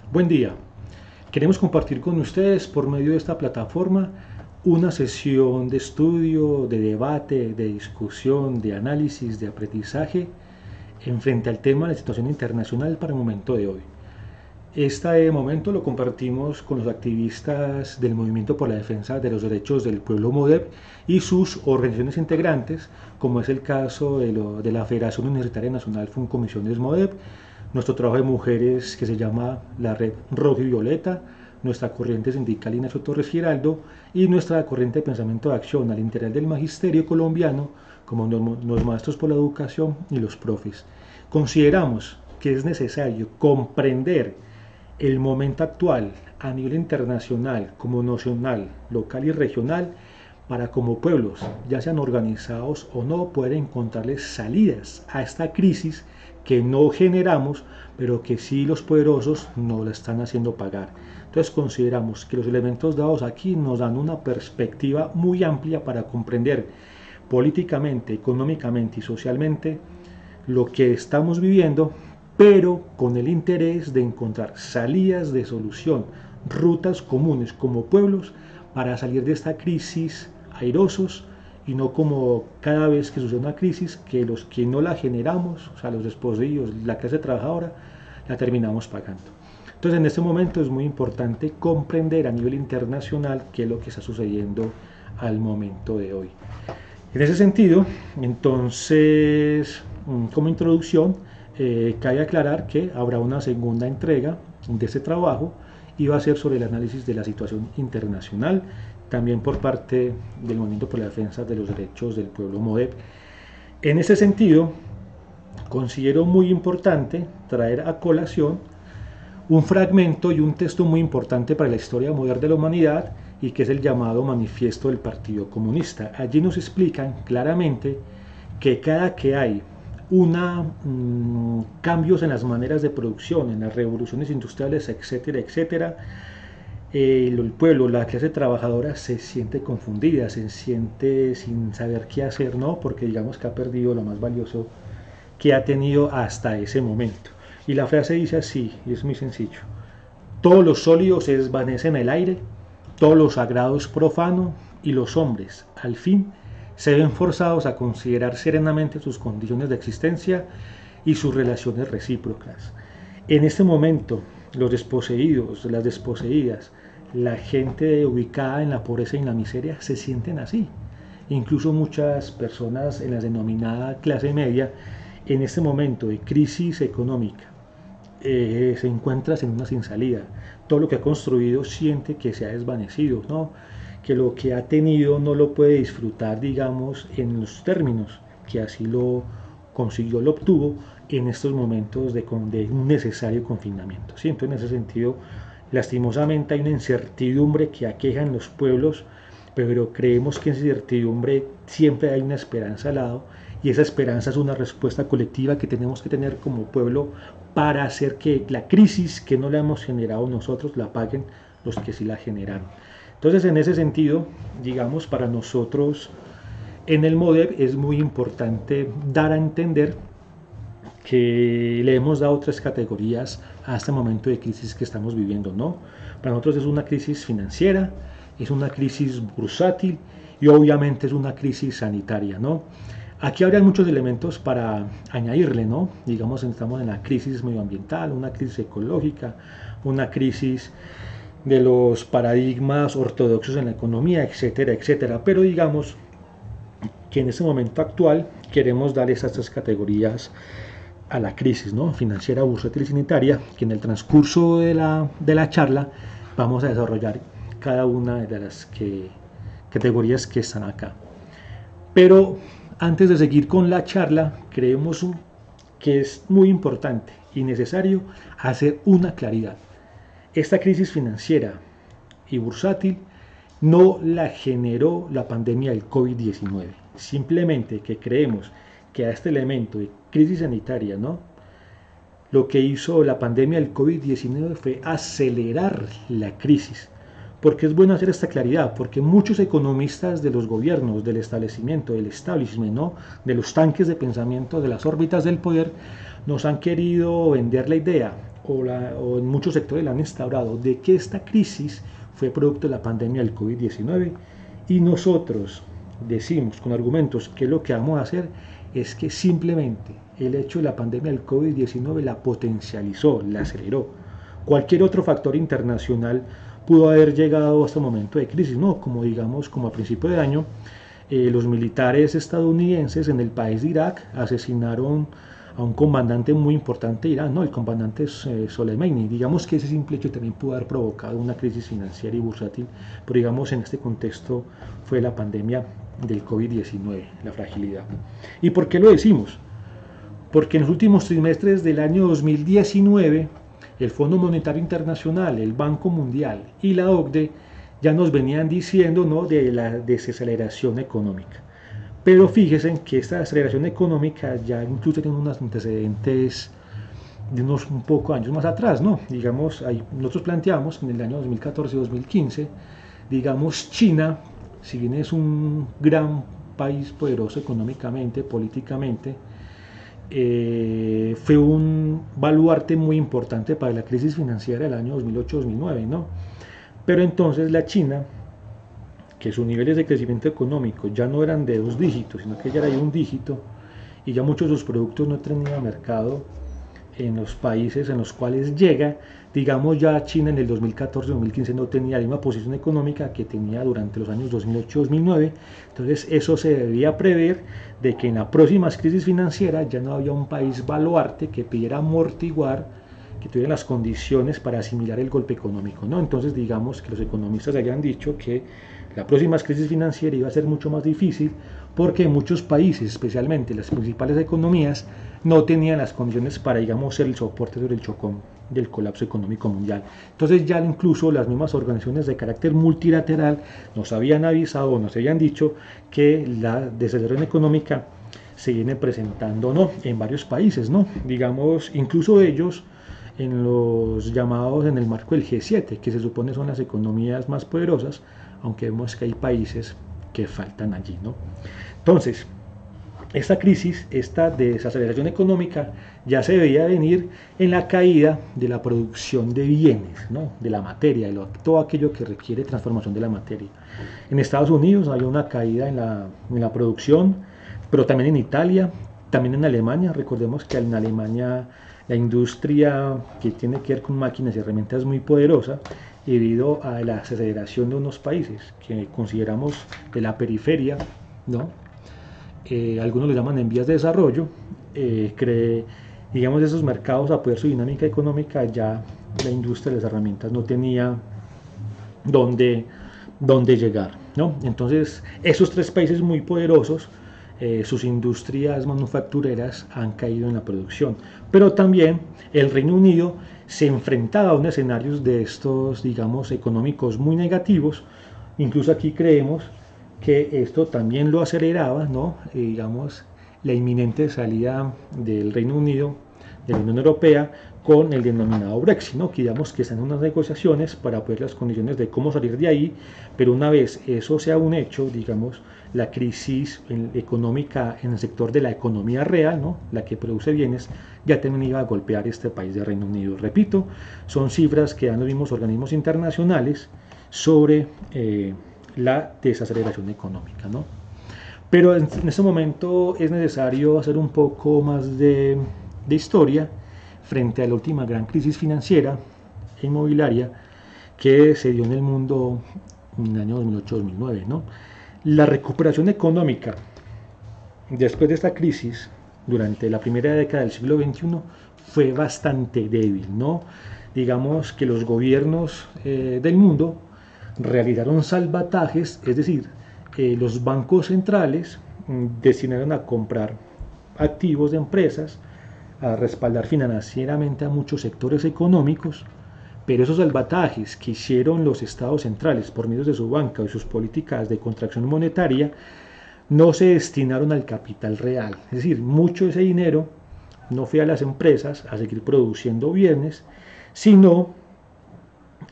Buen día. Queremos compartir con ustedes por medio de esta plataforma una sesión de estudio, de debate, de discusión, de análisis, de aprendizaje en frente al tema de la situación internacional para el momento de hoy. Este momento lo compartimos con los activistas del Movimiento por la Defensa de los Derechos del Pueblo MODEP y sus organizaciones integrantes, como es el caso de la Federación Universitaria Nacional Funcomisiones MODEP, nuestro trabajo de mujeres que se llama la Red Rojo y Violeta, nuestra corriente sindical Ignacio Torres Giraldo y nuestra corriente de pensamiento de acción al interior del magisterio colombiano, como los maestros por la educación y los profes. Consideramos que es necesario comprender el momento actual a nivel internacional, como nacional, local y regional, para como pueblos, ya sean organizados o no, poder encontrarles salidas a esta crisis que no generamos, pero que sí los poderosos nos la están haciendo pagar. Entonces consideramos que los elementos dados aquí nos dan una perspectiva muy amplia para comprender políticamente, económicamente y socialmente lo que estamos viviendo, pero con el interés de encontrar salidas de solución, rutas comunes como pueblos para salir de esta crisis airosos y no como cada vez que sucede una crisis que los que no la generamos, o sea, los desposeídos, la clase trabajadora, la terminamos pagando. Entonces en este momento es muy importante comprender a nivel internacional qué es lo que está sucediendo al momento de hoy. En ese sentido, entonces, como introducción, cabe aclarar que habrá una segunda entrega de este trabajo y va a ser sobre el análisis de la situación internacional, también por parte del Movimiento por la Defensa de los Derechos del Pueblo MODEP. En ese sentido, considero muy importante traer a colación un fragmento y un texto muy importante para la historia moderna de la humanidad y que es el llamado Manifiesto del Partido Comunista. Allí nos explican claramente que cada que hay cambios en las maneras de producción, en las revoluciones industriales, etcétera, etcétera, el pueblo, la clase trabajadora se siente confundida, se siente sin saber qué hacer, ¿no? Porque digamos que ha perdido lo más valioso que ha tenido hasta ese momento. Y la frase dice así, y es muy sencillo: todo lo sólido se desvanece en el aire, todo lo sagrado es profano, y los hombres, al fin, se ven forzados a considerar serenamente sus condiciones de existencia y sus relaciones recíprocas. En este momento, los desposeídos, las desposeídas, la gente ubicada en la pobreza y en la miseria se sienten así. Incluso muchas personas en la denominada clase media, en este momento de crisis económica, se encuentra en una sin salida. Todo lo que ha construido siente que se ha desvanecido, ¿no? Que lo que ha tenido no lo puede disfrutar, digamos, en los términos que así lo consiguió, lo obtuvo en estos momentos de un necesario confinamiento. ¿Sí? Entonces, en ese sentido, lastimosamente hay una incertidumbre que aqueja en los pueblos, pero creemos que en esa incertidumbre siempre hay una esperanza al lado, y esa esperanza es una respuesta colectiva que tenemos que tener como pueblo para hacer que la crisis que no la hemos generado nosotros la paguen los que sí la generaron. Entonces, en ese sentido, digamos, para nosotros en el MODEP es muy importante dar a entender que le hemos dado tres categorías a este momento de crisis que estamos viviendo, ¿no? Para nosotros es una crisis financiera, es una crisis bursátil y obviamente es una crisis sanitaria, ¿no? Aquí habría muchos elementos para añadirle, ¿no? Digamos, estamos en la crisis medioambiental, una crisis ecológica, una crisis de los paradigmas ortodoxos en la economía, etcétera, etcétera. Pero digamos que en este momento actual queremos dar esas tres categorías a la crisis, ¿no? Financiera, bursátil y sanitaria, que en el transcurso de la charla vamos a desarrollar cada una de las categorías que están acá. Pero antes de seguir con la charla, creemos que es muy importante y necesario hacer una claridad. Esta crisis financiera y bursátil no la generó la pandemia del COVID-19. Simplemente que creemos que a este elemento de crisis sanitaria, ¿no? Lo que hizo la pandemia del COVID-19 fue acelerar la crisis. Porque es bueno hacer esta claridad, porque muchos economistas de los gobiernos, del establecimiento, del establishment, ¿no? De los tanques de pensamiento, de las órbitas del poder, nos han querido vender la idea o en muchos sectores la han instaurado, de que esta crisis fue producto de la pandemia del COVID-19, y nosotros decimos con argumentos que lo que vamos a hacer es que simplemente el hecho de la pandemia del COVID-19 la potencializó, la aceleró. Cualquier otro factor internacional pudo haber llegado a este momento de crisis, ¿no? Como digamos, como a principio de año, los militares estadounidenses en el país de Irak asesinaron a un comandante muy importante de Irán, ¿no? El comandante Soleimani. Digamos que ese simple hecho también pudo haber provocado una crisis financiera y bursátil, pero digamos en este contexto fue la pandemia del COVID-19, la fragilidad. ¿Y por qué lo decimos? Porque en los últimos trimestres del año 2019, el Fondo Monetario Internacional, el Banco Mundial y la OCDE ya nos venían diciendo, ¿no?, de la desaceleración económica. Pero fíjense que esta aceleración económica ya incluso tiene unos antecedentes de unos un poco años más atrás, ¿no? Digamos, nosotros planteamos en el año 2014-2015, digamos, China, si bien es un gran país poderoso económicamente, políticamente, fue un baluarte muy importante para la crisis financiera del año 2008-2009, ¿no? Pero entonces la China, que sus niveles de crecimiento económico ya no eran de 2 dígitos, sino que ya era de 1 dígito, y ya muchos de sus productos no tenían mercado en los países en los cuales llega. Digamos, ya China en el 2014-2015 no tenía la misma posición económica que tenía durante los años 2008-2009, entonces eso se debía prever de que en las próximas crisis financieras ya no había un país baluarte que pudiera amortiguar, que tuviera las condiciones para asimilar el golpe económico, ¿no? Entonces digamos que los economistas habían dicho que la próxima crisis financiera iba a ser mucho más difícil porque muchos países, especialmente las principales economías, no tenían las condiciones para, digamos, ser el soporte sobre el chocón del colapso económico mundial. Entonces ya incluso las mismas organizaciones de carácter multilateral nos habían avisado, nos habían dicho que la desaceleración económica se viene presentando, ¿no?, en varios países, ¿no? Digamos, incluso ellos en los llamados en el marco del G7, que se supone son las economías más poderosas, aunque vemos que hay países que faltan allí, ¿no? Entonces, esta crisis, esta desaceleración económica, ya se veía venir en la caída de la producción de bienes, ¿no?, de la materia, todo aquello que requiere transformación de la materia. En Estados Unidos había una caída en la producción, pero también en Italia, también en Alemania. Recordemos que en Alemania la industria que tiene que ver con máquinas y herramientas es muy poderosa, debido a la aceleración de unos países que consideramos de la periferia, ¿no? Algunos lo llaman en vías de desarrollo. Digamos, esos mercados, a poder su dinámica económica, ya la industria de las herramientas no tenía dónde llegar, ¿no? Entonces esos 3 países muy poderosos, sus industrias manufactureras han caído en la producción, pero también el Reino Unido se enfrentaba a unos escenarios de estos, digamos, económicos muy negativos. Incluso aquí creemos que esto también lo aceleraba, ¿no?, digamos, la inminente salida del Reino Unido de la Unión Europea con el denominado Brexit, ¿no?, que digamos que están en unas negociaciones para poder las condiciones de cómo salir de ahí, pero una vez eso sea un hecho, digamos, la crisis económica en el sector de la economía real, ¿no?, la que produce bienes, ya también iba a golpear este país de Reino Unido. Repito, son cifras que dan los mismos organismos internacionales sobre la desaceleración económica, ¿no? Pero en este momento es necesario hacer un poco más de historia frente a la última gran crisis financiera e inmobiliaria que se dio en el mundo en el año 2008-2009, ¿no? La recuperación económica después de esta crisis durante la primera década del siglo XXI fue bastante débil, ¿no? Digamos que los gobiernos del mundo realizaron salvatajes, es decir, los bancos centrales destinaron a comprar activos de empresas, a respaldar financieramente a muchos sectores económicos, pero esos salvatajes que hicieron los estados centrales por medio de su banca y sus políticas de contracción monetaria no se destinaron al capital real. Es decir, mucho de ese dinero no fue a las empresas a seguir produciendo bienes, sino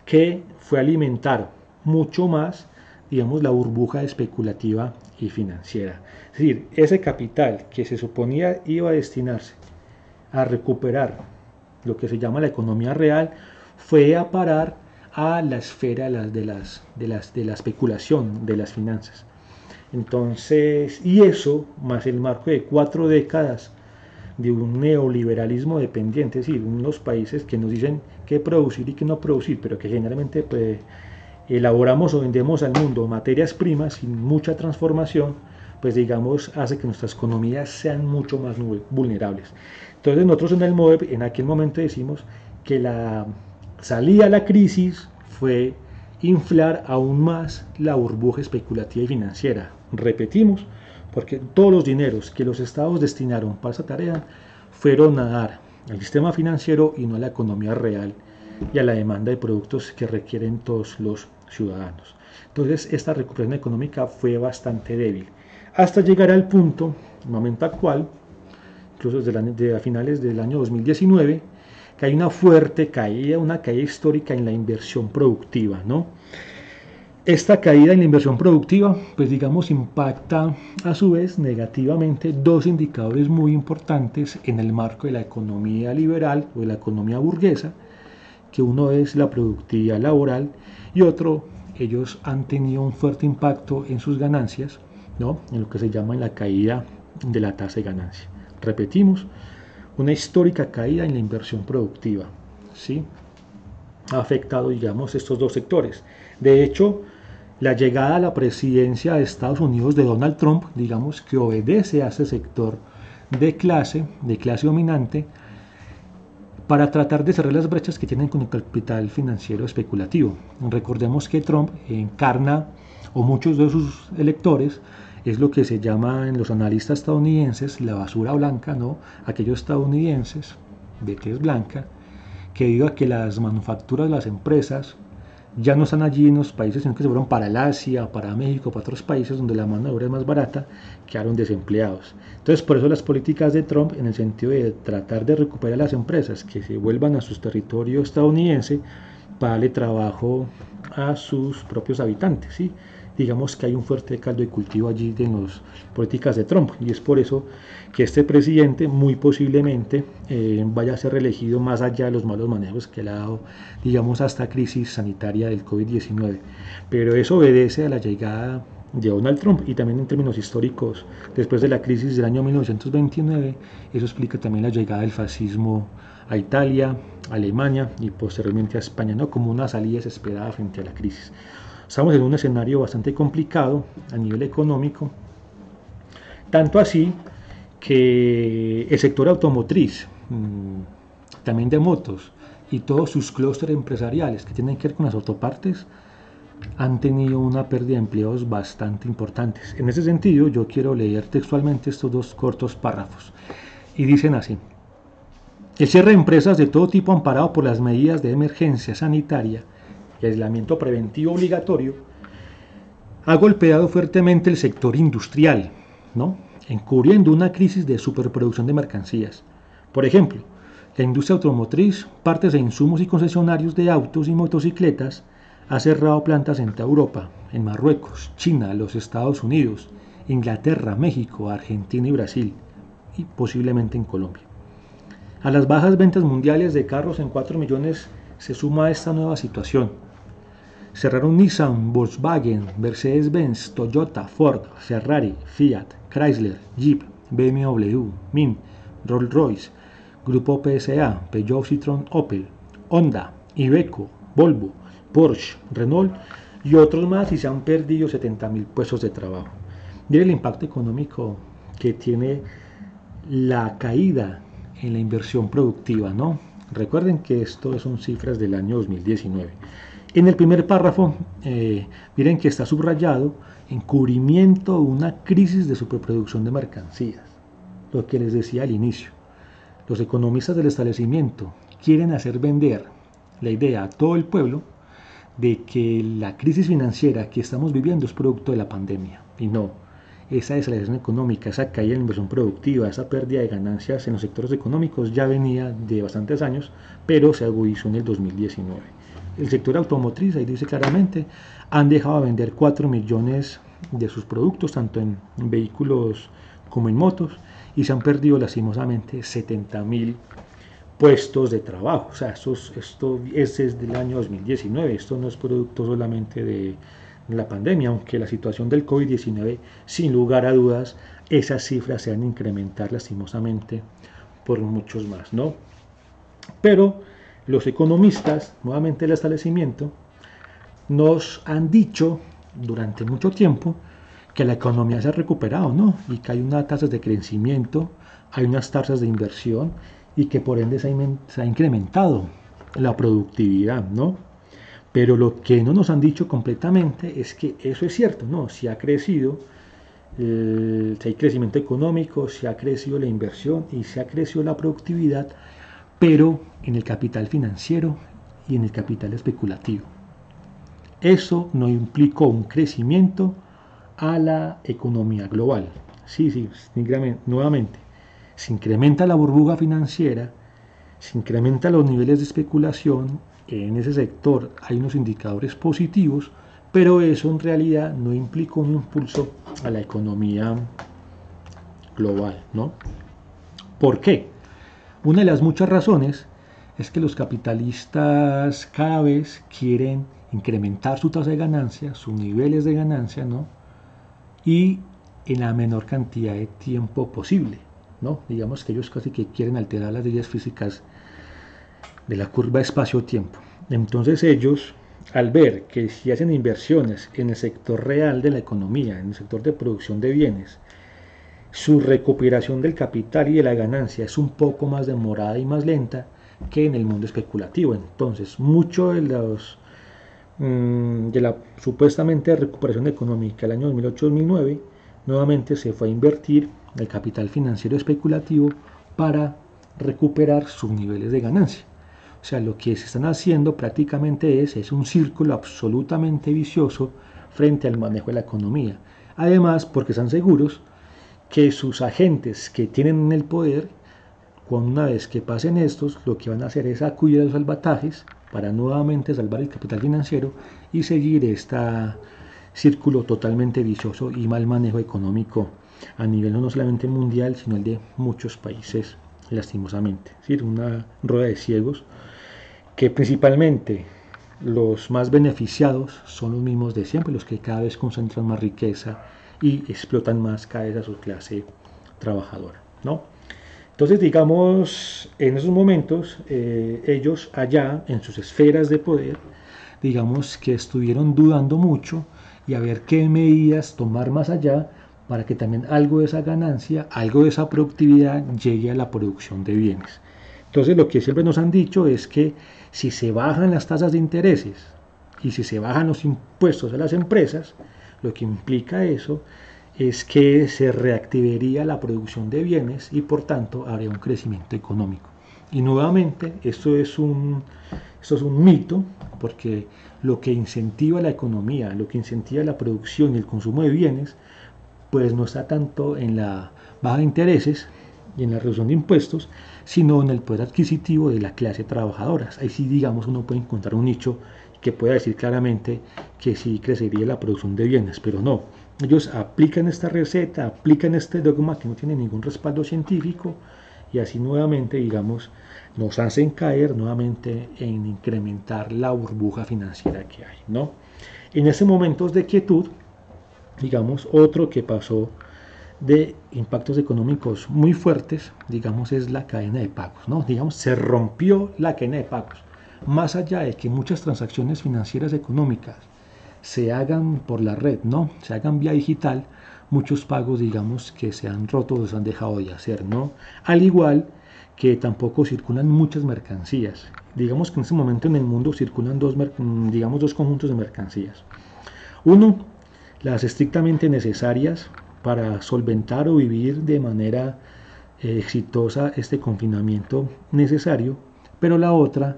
que fue a alimentar mucho más, digamos, la burbuja especulativa y financiera. Es decir, ese capital que se suponía iba a destinarse a recuperar lo que se llama la economía real, fue a parar a la esfera de la especulación, de las finanzas. Entonces, y eso, más el marco de 4 décadas de un neoliberalismo dependiente, es decir, unos países que nos dicen qué producir y qué no producir, pero que generalmente pues, elaboramos o vendemos al mundo materias primas sin mucha transformación, pues digamos hace que nuestras economías sean mucho más vulnerables. Entonces nosotros en el MOVEP en aquel momento decimos que la salida a la crisis fue inflar aún más la burbuja especulativa y financiera. Repetimos, porque todos los dineros que los estados destinaron para esa tarea fueron a dar al sistema financiero y no a la economía real y a la demanda de productos que requieren todos los ciudadanos. Entonces esta recuperación económica fue bastante débil, hasta llegar al punto, el momento actual, incluso desde a finales del año 2019, que hay una fuerte caída, una caída histórica en la inversión productiva, ¿no? Esta caída en la inversión productiva, pues digamos, impacta a su vez negativamente dos indicadores muy importantes en el marco de la economía liberal o de la economía burguesa, que uno es la productividad laboral y otro, ellos han tenido un fuerte impacto en sus ganancias, ¿no? En lo que se llama la caída de la tasa de ganancia. Repetimos, una histórica caída en la inversión productiva, ¿sí? Ha afectado, digamos, estos dos sectores. De hecho, la llegada a la presidencia de Estados Unidos de Donald Trump, digamos que obedece a ese sector de clase dominante, para tratar de cerrar las brechas que tienen con el capital financiero especulativo. Recordemos que Trump encarna, o muchos de sus electores, es lo que se llama en los analistas estadounidenses la basura blanca, ¿no? Aquellos estadounidenses de tez blanca, que debido a que las manufacturas de las empresas ya no están allí en los países, sino que se fueron para el Asia, para México, para otros países donde la mano de obra es más barata, quedaron desempleados. Entonces, por eso las políticas de Trump, en el sentido de tratar de recuperar las empresas que se vuelvan a su territorio estadounidense para darle trabajo a sus propios habitantes, ¿sí? Digamos que hay un fuerte caldo de cultivo allí en las políticas de Trump, y es por eso que este presidente muy posiblemente vaya a ser reelegido más allá de los malos manejos que le ha dado, digamos, a esta crisis sanitaria del COVID-19. Pero eso obedece a la llegada de Donald Trump, y también en términos históricos, después de la crisis del año 1929, eso explica también la llegada del fascismo a Italia, a Alemania y posteriormente a España, ¿no? Como una salida desesperada frente a la crisis. Estamos en un escenario bastante complicado a nivel económico, tanto así que el sector automotriz, también de motos y todos sus clústeres empresariales que tienen que ver con las autopartes, han tenido una pérdida de empleos bastante importantes. En ese sentido, yo quiero leer textualmente estos dos cortos párrafos, y dicen así: el cierre de empresas de todo tipo amparado por las medidas de emergencia sanitaria y aislamiento preventivo obligatorio ha golpeado fuertemente el sector industrial, ¿no? Encubriendo una crisis de superproducción de mercancías. Por ejemplo, la industria automotriz, partes e insumos y concesionarios de autos y motocicletas ha cerrado plantas en toda Europa, en Marruecos, China, los Estados Unidos, Inglaterra, México, Argentina y Brasil, y posiblemente en Colombia. A las bajas ventas mundiales de carros en 4 millones se suma esta nueva situación. Cerraron Nissan, Volkswagen, Mercedes-Benz, Toyota, Ford, Ferrari, Fiat, Chrysler, Jeep, BMW, MIN, Rolls-Royce, Grupo PSA, Peugeot, Citroën, Opel, Honda, Iveco, Volvo, Porsche, Renault y otros más, y se han perdido 70.000 puestos de trabajo. Miren el impacto económico que tiene la caída en la inversión productiva, ¿no? Recuerden que esto son cifras del año 2019. En el primer párrafo, miren que está subrayado encubrimiento de una crisis de superproducción de mercancías. Lo que les decía al inicio. Los economistas del establecimiento quieren hacer vender la idea a todo el pueblo de que la crisis financiera que estamos viviendo es producto de la pandemia. Y no, esa desaceleración económica, esa caída en la inversión productiva, esa pérdida de ganancias en los sectores económicos ya venía de bastantes años, pero se agudizó en el 2019. El sector automotriz, ahí dice claramente, han dejado de vender 4 millones de sus productos, tanto en vehículos como en motos, y se han perdido lastimosamente 70.000 puestos de trabajo. O sea, esto es desde el año 2019, esto no es producto solamente de la pandemia, aunque la situación del COVID-19, sin lugar a dudas, esas cifras se van a incrementar lastimosamente por muchos más, ¿no? Pero los economistas, nuevamente el establecimiento, nos han dicho durante mucho tiempo que la economía se ha recuperado, ¿no? Y que hay unas tasas de crecimiento, hay unas tasas de inversión y que por ende se ha incrementado la productividad, ¿no? Pero lo que no nos han dicho completamente es que eso es cierto, ¿no? Si ha crecido, si hay crecimiento económico, si ha crecido la inversión y si ha crecido la productividad, pero en el capital financiero y en el capital especulativo. Eso no implicó un crecimiento a la economía global. Sí, nuevamente, se incrementa la burbuja financiera, se incrementan los niveles de especulación, en ese sector hay unos indicadores positivos, pero eso en realidad no implicó un impulso a la economía global, ¿no? ¿Por qué? Una de las muchas razones es que los capitalistas cada vez quieren incrementar su tasa de ganancia, sus niveles de ganancia, ¿no? Y en la menor cantidad de tiempo posible, ¿no? Digamos que ellos casi que quieren alterar las leyes físicas de la curva espacio-tiempo. Entonces ellos, al ver que si hacen inversiones en el sector real de la economía, en el sector de producción de bienes, su recuperación del capital y de la ganancia es un poco más demorada y más lenta que en el mundo especulativo. Entonces, mucho de la supuestamente recuperación económica del año 2008-2009 nuevamente se fue a invertir el capital financiero especulativo para recuperar sus niveles de ganancia. O sea, lo que se están haciendo prácticamente es un círculo absolutamente vicioso frente al manejo de la economía. Además, porque están seguros que sus agentes que tienen el poder, una vez que pasen estos, lo que van a hacer es acudir a los salvatajes para nuevamente salvar el capital financiero y seguir este círculo totalmente vicioso y mal manejo económico a nivel no solamente mundial, sino el de muchos países, lastimosamente. Es decir, una rueda de ciegos que principalmente los más beneficiados son los mismos de siempre, los que cada vez concentran más riqueza y explotan más cada vez a su clase trabajadora, ¿no? Entonces, digamos, en esos momentos, ellos allá, en sus esferas de poder, digamos que estuvieron dudando mucho y a ver qué medidas tomar más allá para que también algo de esa ganancia, algo de esa productividad llegue a la producción de bienes. Entonces, lo que siempre nos han dicho es que si se bajan las tasas de intereses y si se bajan los impuestos a las empresas, lo que implica eso es que se reactivaría la producción de bienes y por tanto habría un crecimiento económico. Y nuevamente, esto es un mito, porque lo que incentiva la economía, lo que incentiva la producción y el consumo de bienes, pues no está tanto en la baja de intereses y en la reducción de impuestos, sino en el poder adquisitivo de la clase trabajadora. Ahí sí, digamos, uno puede encontrar un nicho que pueda decir claramente que sí crecería la producción de bienes, pero no. Ellos aplican esta receta, aplican este dogma que no tiene ningún respaldo científico y así nuevamente, digamos, nos hacen caer nuevamente en incrementar la burbuja financiera que hay, ¿no? En estos momentos de quietud, digamos, otro que pasó de impactos económicos muy fuertes, digamos, es la cadena de pagos, ¿no? Digamos, se rompió la cadena de pagos. Más allá de que muchas transacciones financieras económicas se hagan por la red, ¿no? Se hagan vía digital, muchos pagos, digamos, que se han roto o se han dejado de hacer, ¿no? Al igual que tampoco circulan muchas mercancías. Digamos que en este momento en el mundo circulan dos conjuntos de mercancías. Uno, las estrictamente necesarias para solventar o vivir de manera exitosa este confinamiento necesario, pero la otra,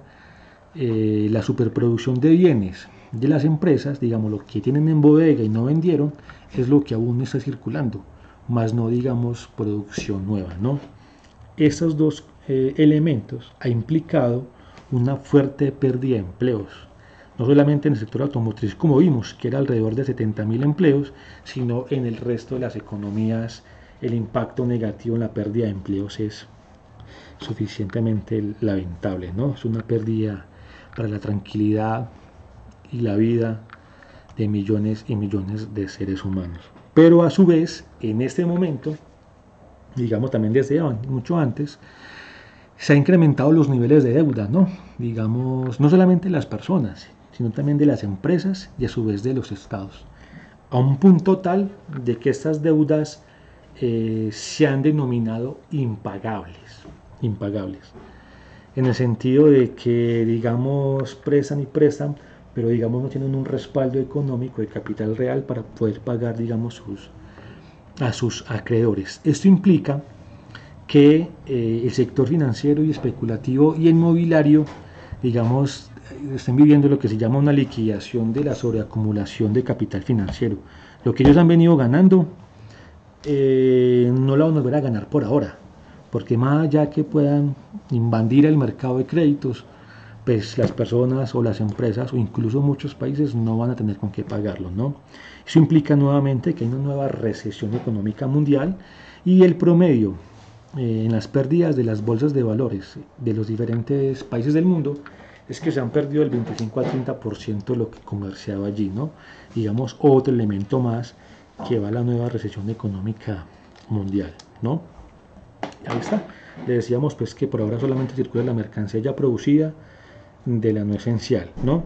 la superproducción de bienes de las empresas, digamos, lo que tienen en bodega y no vendieron, es lo que aún está circulando, más no, digamos, producción nueva, ¿no? Estos dos elementos han implicado una fuerte pérdida de empleos, no solamente en el sector automotriz, como vimos, que era alrededor de 70.000 empleos, sino en el resto de las economías el impacto negativo en la pérdida de empleos es suficientemente lamentable, ¿no? Es una pérdida para la tranquilidad y la vida de millones y millones de seres humanos. Pero a su vez, en este momento, digamos también desde mucho antes, se han incrementado los niveles de deuda, ¿no? Digamos, no solamente las personas, sino también de las empresas y a su vez de los estados. A un punto tal de que estas deudas se han denominado impagables, impagables. En el sentido de que, digamos, prestan y prestan, pero digamos no tienen un respaldo económico de capital real para poder pagar, digamos, a sus acreedores. Esto implica que el sector financiero y especulativo y inmobiliario, digamos, estén viviendo lo que se llama una liquidación de la sobreacumulación de capital financiero. Lo que ellos han venido ganando, no lo van a volver a ganar por ahora, porque más allá que puedan invadir el mercado de créditos, pues las personas o las empresas o incluso muchos países no van a tener con qué pagarlo, ¿no? Eso implica nuevamente que hay una nueva recesión económica mundial y el promedio en las pérdidas de las bolsas de valores de los diferentes países del mundo es que se han perdido el 25 al 30% de lo que comerciaba allí, ¿no? Digamos, otro elemento más que va a la nueva recesión económica mundial, ¿no? Ahí está. Le decíamos pues que por ahora solamente circula la mercancía ya producida de la no esencial, ¿no?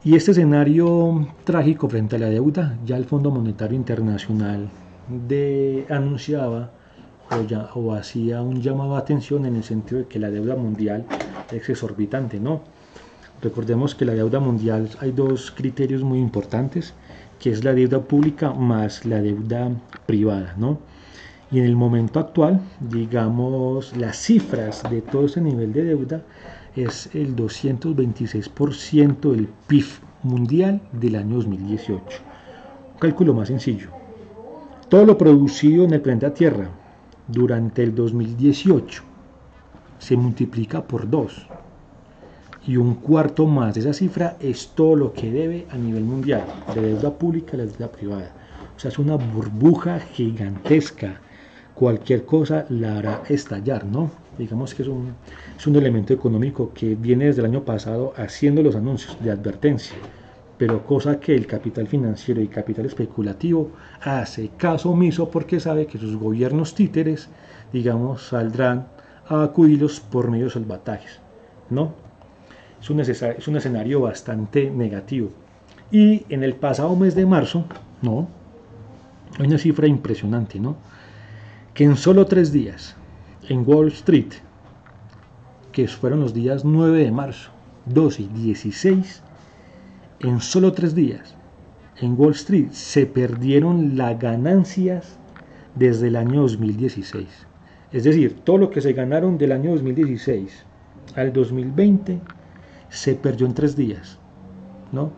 Y este escenario trágico frente a la deuda, ya el Fondo Monetario Internacional anunciaba o hacía un llamado a atención en el sentido de que la deuda mundial es exorbitante, ¿no? Recordemos que la deuda mundial hay dos criterios muy importantes, que es la deuda pública más la deuda privada, ¿no? Y en el momento actual, digamos, las cifras de todo ese nivel de deuda es el 226% del PIB mundial del año 2018. Un cálculo más sencillo. Todo lo producido en el planeta Tierra durante el 2018 se multiplica por 2. Y un cuarto más de esa cifra es todo lo que debe a nivel mundial, de deuda pública a la deuda privada. O sea, es una burbuja gigantesca. Cualquier cosa la hará estallar, ¿no? Digamos que es un elemento económico que viene desde el año pasado haciendo los anuncios de advertencia, pero cosa que el capital financiero y capital especulativo hace caso omiso porque sabe que sus gobiernos títeres, digamos, saldrán a acudirlos por medio de salvatajes, ¿no? Es un escenario bastante negativo. Y en el pasado mes de marzo, ¿no? Hay una cifra impresionante, ¿no? Que en solo 3 días, en Wall Street, que fueron los días 9 de marzo, 12 y 16, en solo 3 días, en Wall Street se perdieron las ganancias desde el año 2016. Es decir, todo lo que se ganaron del año 2016 al 2020 se perdió en 3 días, ¿no?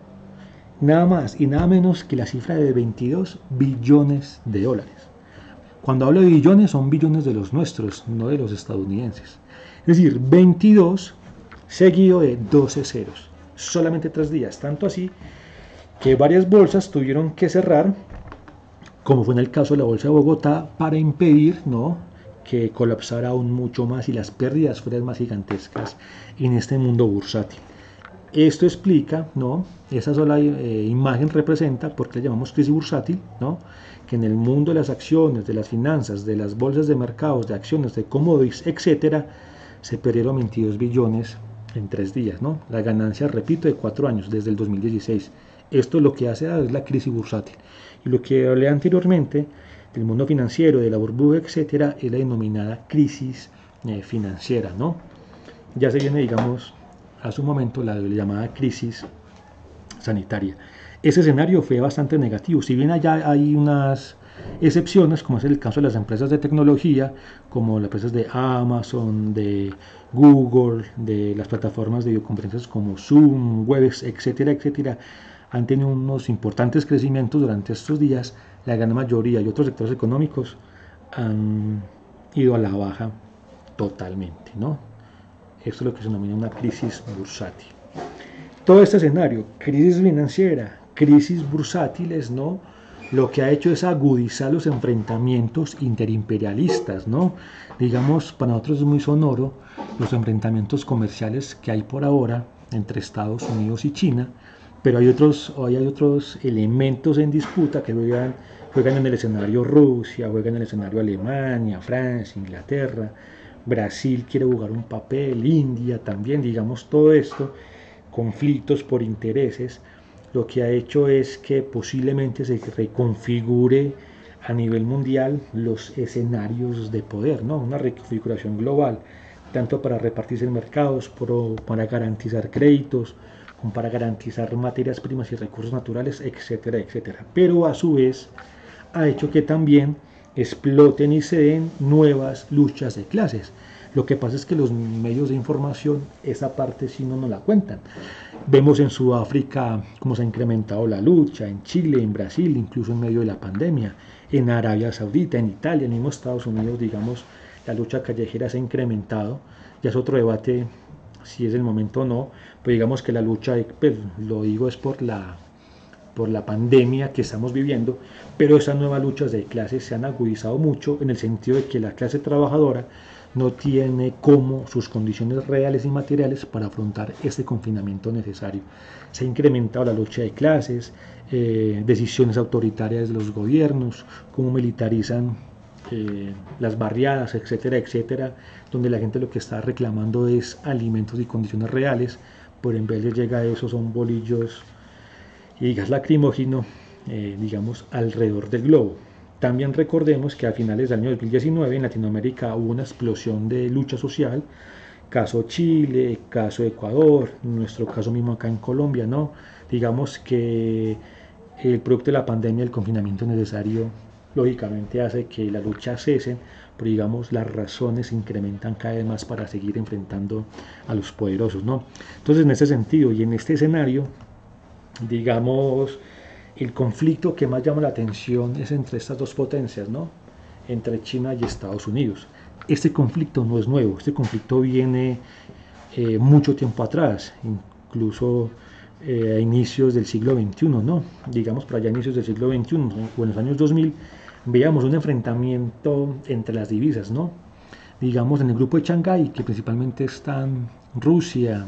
Nada más y nada menos que la cifra de 22 billones de dólares. Cuando hablo de billones, son billones de los nuestros, no de los estadounidenses. Es decir, 22 seguido de 12 ceros. Solamente 3 días. Tanto así que varias bolsas tuvieron que cerrar, como fue en el caso de la Bolsa de Bogotá, para impedir, ¿no?, que colapsara aún mucho más y las pérdidas fueran más gigantescas en este mundo bursátil. Esto explica, ¿no?, esa sola imagen representa por qué la llamamos crisis bursátil, ¿no?, que en el mundo de las acciones, de las finanzas, de las bolsas de mercados, de acciones, de commodities, etcétera, se perdieron 22 billones en 3 días, ¿no? La ganancia, repito, de 4 años, desde el 2016. Esto lo que hace es la crisis bursátil. Y lo que hablé anteriormente del mundo financiero, de la burbuja, etcétera, es la denominada crisis financiera, ¿no? Ya se viene, digamos, a su momento la llamada crisis sanitaria. Ese escenario fue bastante negativo, si bien allá hay unas excepciones, como es el caso de las empresas de tecnología, como las empresas de Amazon, de Google, de las plataformas de videoconferencias como Zoom, Webex, etcétera, etcétera, han tenido unos importantes crecimientos durante estos días. La gran mayoría y otros sectores económicos han ido a la baja totalmente, ¿no? Esto es lo que se denomina una crisis bursátil. Todo este escenario, crisis financiera, crisis bursátiles, ¿no?, lo que ha hecho es agudizar los enfrentamientos interimperialistas, ¿no? Digamos, para nosotros es muy sonoro los enfrentamientos comerciales que hay por ahora entre Estados Unidos y China, pero hay otros elementos en disputa que juegan en el escenario Rusia, juegan en el escenario Alemania, Francia, Inglaterra, Brasil quiere jugar un papel, India también, digamos, todo esto, conflictos por intereses, lo que ha hecho es que posiblemente se reconfigure a nivel mundial los escenarios de poder, ¿no? Una reconfiguración global, tanto para repartirse en mercados, para garantizar créditos, como para garantizar materias primas y recursos naturales, etcétera, etcétera. Pero a su vez ha hecho que también exploten y se den nuevas luchas de clases. Lo que pasa es que los medios de información esa parte sí no nos la cuentan. Vemos en Sudáfrica cómo se ha incrementado la lucha, en Chile, en Brasil, incluso en medio de la pandemia, en Arabia Saudita, en Italia, en mismo Estados Unidos, digamos, la lucha callejera se ha incrementado. Ya es otro debate si es el momento o no, pero digamos que la lucha, pues, lo digo es por la pandemia que estamos viviendo, pero esas nuevas luchas de clases se han agudizado mucho en el sentido de que la clase trabajadora no tiene como sus condiciones reales y materiales para afrontar este confinamiento necesario. Se ha incrementado la lucha de clases, decisiones autoritarias de los gobiernos, cómo militarizan las barriadas, etcétera, etcétera, donde la gente lo que está reclamando es alimentos y condiciones reales, pero en vez de llegar a eso son bolillos y gas lacrimógeno, digamos, alrededor del globo. También recordemos que a finales del año 2019 en Latinoamérica hubo una explosión de lucha social, caso Chile, caso Ecuador, nuestro caso mismo acá en Colombia, ¿no? Digamos que el producto de la pandemia, el confinamiento necesario, lógicamente hace que la lucha cese, pero digamos las razones se incrementan cada vez más para seguir enfrentando a los poderosos, ¿no? Entonces en este sentido y en este escenario, digamos, el conflicto que más llama la atención es entre estas dos potencias, ¿no? Entre China y Estados Unidos. Este conflicto no es nuevo, este conflicto viene mucho tiempo atrás, incluso a inicios del siglo XXI, ¿no? Digamos, para allá inicios del siglo XXI o en los años 2000, veíamos un enfrentamiento entre las divisas, ¿no? Digamos, en el grupo de Shanghái, que principalmente están Rusia,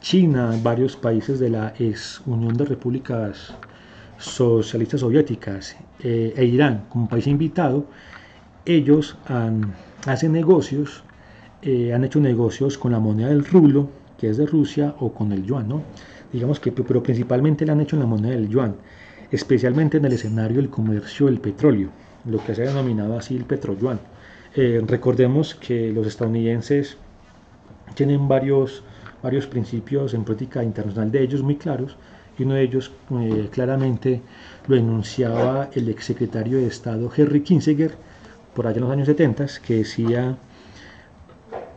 China, varios países de la ex Unión de Repúblicas Socialistas Soviéticas e Irán como país invitado, ellos hacen negocios, han hecho negocios con la moneda del rublo, que es de Rusia, o con el yuan, ¿no? Digamos que, pero principalmente lo han hecho en la moneda del yuan, especialmente en el escenario del comercio del petróleo, lo que se ha denominado así el petroyuan. Recordemos que los estadounidenses tienen varios principios en política internacional de ellos muy claros, y uno de ellos claramente lo enunciaba el exsecretario de Estado Henry Kissinger por allá en los años 70, que decía: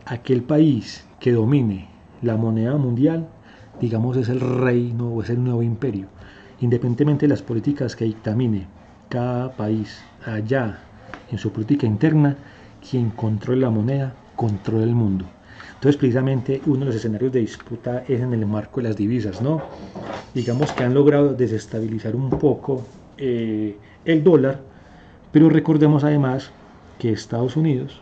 aquel país que domine la moneda mundial, digamos, es el reino o es el nuevo imperio, independientemente de las políticas que dictamine cada país allá en su política interna, quien controle la moneda controla el mundo. Entonces, precisamente uno de los escenarios de disputa es en el marco de las divisas, ¿no? Digamos que han logrado desestabilizar un poco el dólar, pero recordemos además que Estados Unidos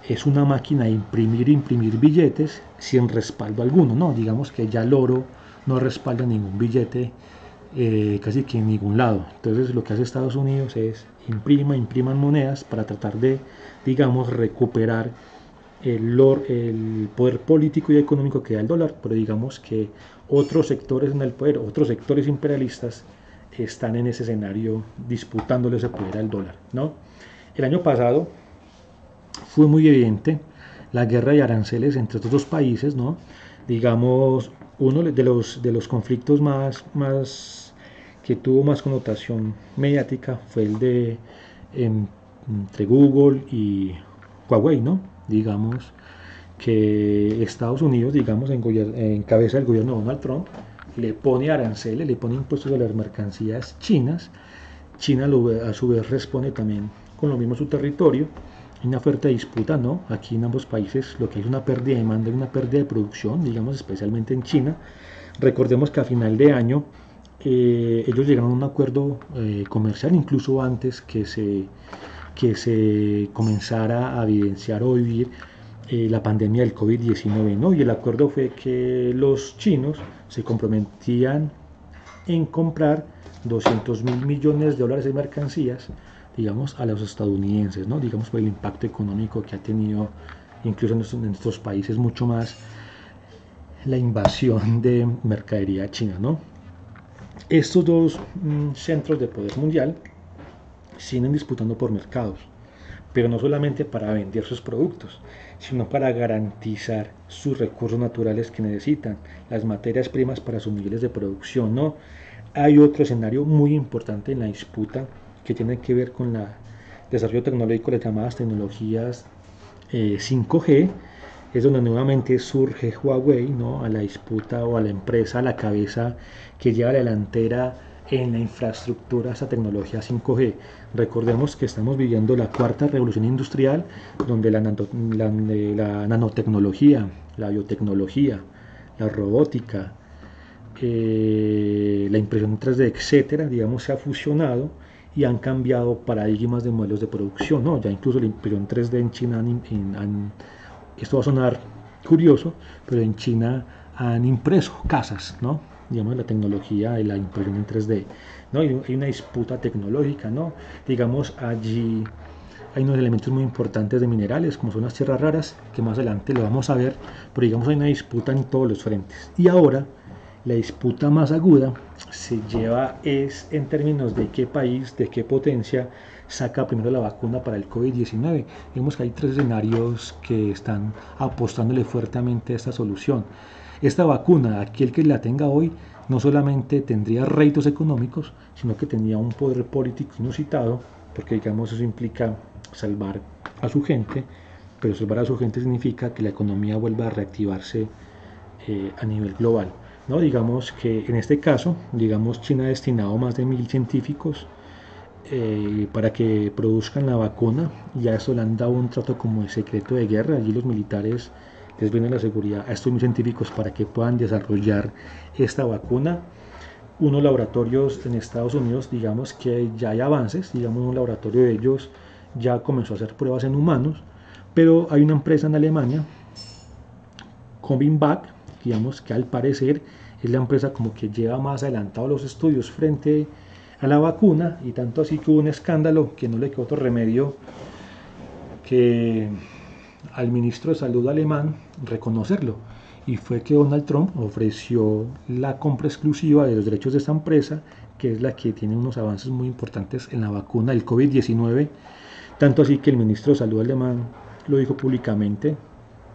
es una máquina de imprimir billetes sin respaldo alguno, ¿no? Digamos que ya el oro no respalda ningún billete casi que en ningún lado. Entonces lo que hace Estados Unidos es impriman monedas para tratar de, digamos, recuperar el poder político y económico que da el dólar, pero digamos que otros sectores en el poder, otros sectores imperialistas están en ese escenario disputándole ese poder al dólar, ¿no? El año pasado fue muy evidente la guerra de aranceles entre estos dos países, ¿no? Digamos, uno de los conflictos más que tuvo más connotación mediática fue el de entre Google y Huawei, ¿no? Digamos que Estados Unidos, digamos, en cabeza del gobierno de Donald Trump, le pone aranceles, le pone impuestos a las mercancías chinas. China a su vez responde también con lo mismo su territorio. Hay una fuerte disputa, ¿no? Aquí en ambos países lo que es una pérdida de demanda y una pérdida de producción, digamos, especialmente en China. Recordemos que a final de año ellos llegaron a un acuerdo comercial incluso antes que se comenzara a evidenciar o vivir la pandemia del COVID-19, ¿no? Y el acuerdo fue que los chinos se comprometían en comprar 200.000 millones de dólares de mercancías, digamos, a los estadounidenses, ¿no? Digamos, por el impacto económico que ha tenido incluso en estos países mucho más la invasión de mercadería china, ¿no? Estos dos centros de poder mundial siguen disputando por mercados, pero no solamente para vender sus productos, sino para garantizar sus recursos naturales que necesitan, las materias primas para sus niveles de producción, ¿no? Hay otro escenario muy importante en la disputa que tiene que ver con el desarrollo tecnológico de las llamadas tecnologías 5G, es donde nuevamente surge Huawei, ¿no? A la disputa o a la empresa a la cabeza que lleva la delantera en la infraestructura a esa tecnología 5G. Recordemos que estamos viviendo la cuarta revolución industrial, donde la nanotecnología, la biotecnología, la robótica, la impresión 3D, etcétera, digamos, se ha fusionado y han cambiado paradigmas de modelos de producción, ¿no? Ya incluso la impresión 3D en China esto va a sonar curioso, pero en China han impreso casas, ¿no? Digamos, la tecnología de la impresión en 3D, ¿no? Hay una disputa tecnológica, ¿no? Digamos, allí hay unos elementos muy importantes de minerales, como son las tierras raras, que más adelante lo vamos a ver, pero digamos hay una disputa en todos los frentes. Y ahora, la disputa más aguda se lleva es en términos de qué país, de qué potencia saca primero la vacuna para el COVID-19. Vemos que hay tres escenarios que están apostándole fuertemente a esta solución. Esta vacuna, aquel que la tenga hoy, no solamente tendría réditos económicos, sino que tendría un poder político inusitado, porque digamos eso implica salvar a su gente, pero salvar a su gente significa que la economía vuelva a reactivarse a nivel global, ¿no? Digamos que en este caso, digamos, China ha destinado más de 1.000 científicos para que produzcan la vacuna, y a eso le han dado un trato como de secreto de guerra. Allí los militares les brindan la seguridad a estos científicos para que puedan desarrollar esta vacuna. Unos laboratorios en Estados Unidos, digamos que ya hay avances, digamos un laboratorio de ellos ya comenzó a hacer pruebas en humanos, pero hay una empresa en Alemania, Combinvac, digamos que al parecer es la empresa como que lleva más adelantado los estudios frente a la vacuna, y tanto así que hubo un escándalo que no le quedó otro remedio que al ministro de Salud alemán reconocerlo, y fue que Donald Trump ofreció la compra exclusiva de los derechos de esta empresa, que es la que tiene unos avances muy importantes en la vacuna del COVID-19, tanto así que el ministro de Salud alemán lo dijo públicamente.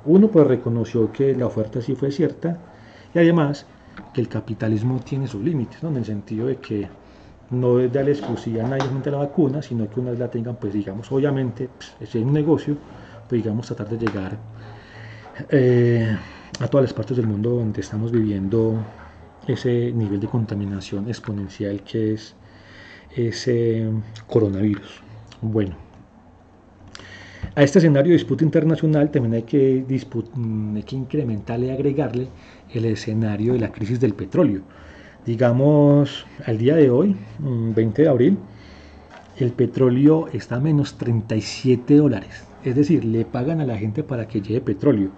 Uno, pues reconoció que la oferta sí fue cierta, y además que el capitalismo tiene sus límites, ¿no? En el sentido de que no es darle exclusiva a nadie frente a la vacuna, sino que una vez la tengan, pues digamos, obviamente, pues, es un negocio, pues digamos, tratar de llegar a todas las partes del mundo donde estamos viviendo ese nivel de contaminación exponencial que es ese coronavirus. Bueno, a este escenario de disputa internacional también hay que incrementarle y agregarle el escenario de la crisis del petróleo. Digamos, al día de hoy, 20 de abril, el petróleo está a menos $37. Es decir, le pagan a la gente para que lleve petróleo.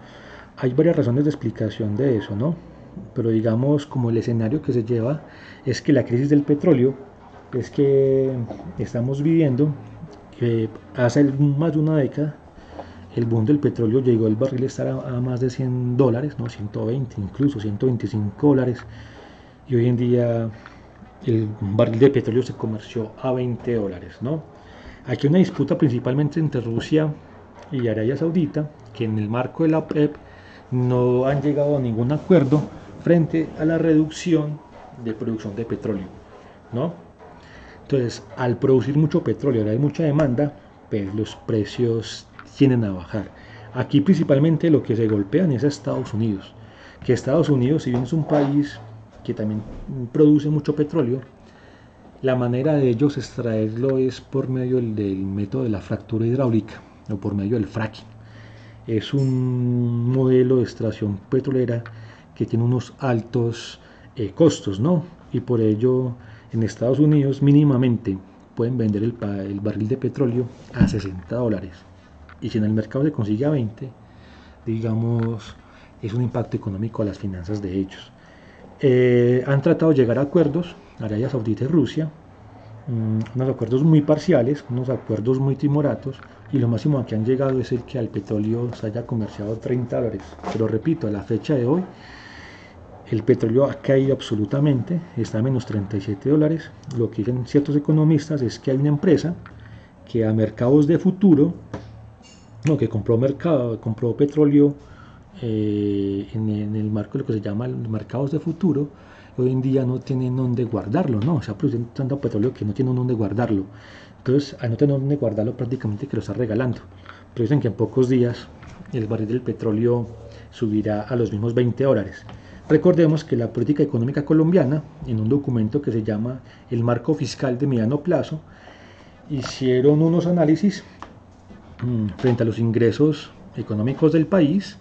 Hay varias razones de explicación de eso, ¿no? Pero digamos, como el escenario que se lleva es que la crisis del petróleo es que estamos viviendo que hace más de una década el boom del petróleo llegó el barril a estar a más de $100, ¿no? 120, incluso $125, y hoy en día el barril de petróleo se comerció a $20, ¿no? Aquí hay una disputa principalmente entre Rusia y Arabia Saudita, que en el marco de la OPEP no han llegado a ningún acuerdo frente a la reducción de producción de petróleo, ¿no? Entonces, al producir mucho petróleo, ahora hay mucha demanda, pues los precios tienden a bajar. Aquí principalmente lo que se golpean es a Estados Unidos, que Estados Unidos, si bien es un país que también produce mucho petróleo, la manera de ellos extraerlo es por medio del método de la fractura hidráulica o por medio del fracking. Es un modelo de extracción petrolera que tiene unos altos costos, ¿no? y por ello en Estados Unidos mínimamente pueden vender el barril de petróleo a $60, y si en el mercado se consigue a 20, digamos, es un impacto económico a las finanzas de ellos. Han tratado de llegar a acuerdos, Arabia Saudita y Rusia, unos acuerdos muy parciales, unos acuerdos muy timoratos, y lo máximo a que han llegado es el que al petróleo se haya comerciado $30. Pero repito, a la fecha de hoy, el petróleo ha caído absolutamente, está a menos $37. Lo que dicen ciertos economistas es que hay una empresa que a mercados de futuro, no, que compró petróleo en el marco de lo que se llama los mercados de futuro. Hoy en día no tienen dónde guardarlo, ¿no? Se ha producido tanto petróleo que no tienen dónde guardarlo. Entonces, al no tener dónde guardarlo, prácticamente que lo está regalando. Pero dicen que en pocos días el barril del petróleo subirá a los mismos $20. Recordemos que la política económica colombiana, en un documento que se llama el Marco Fiscal de Mediano Plazo, hicieron unos análisis frente a los ingresos económicos del país,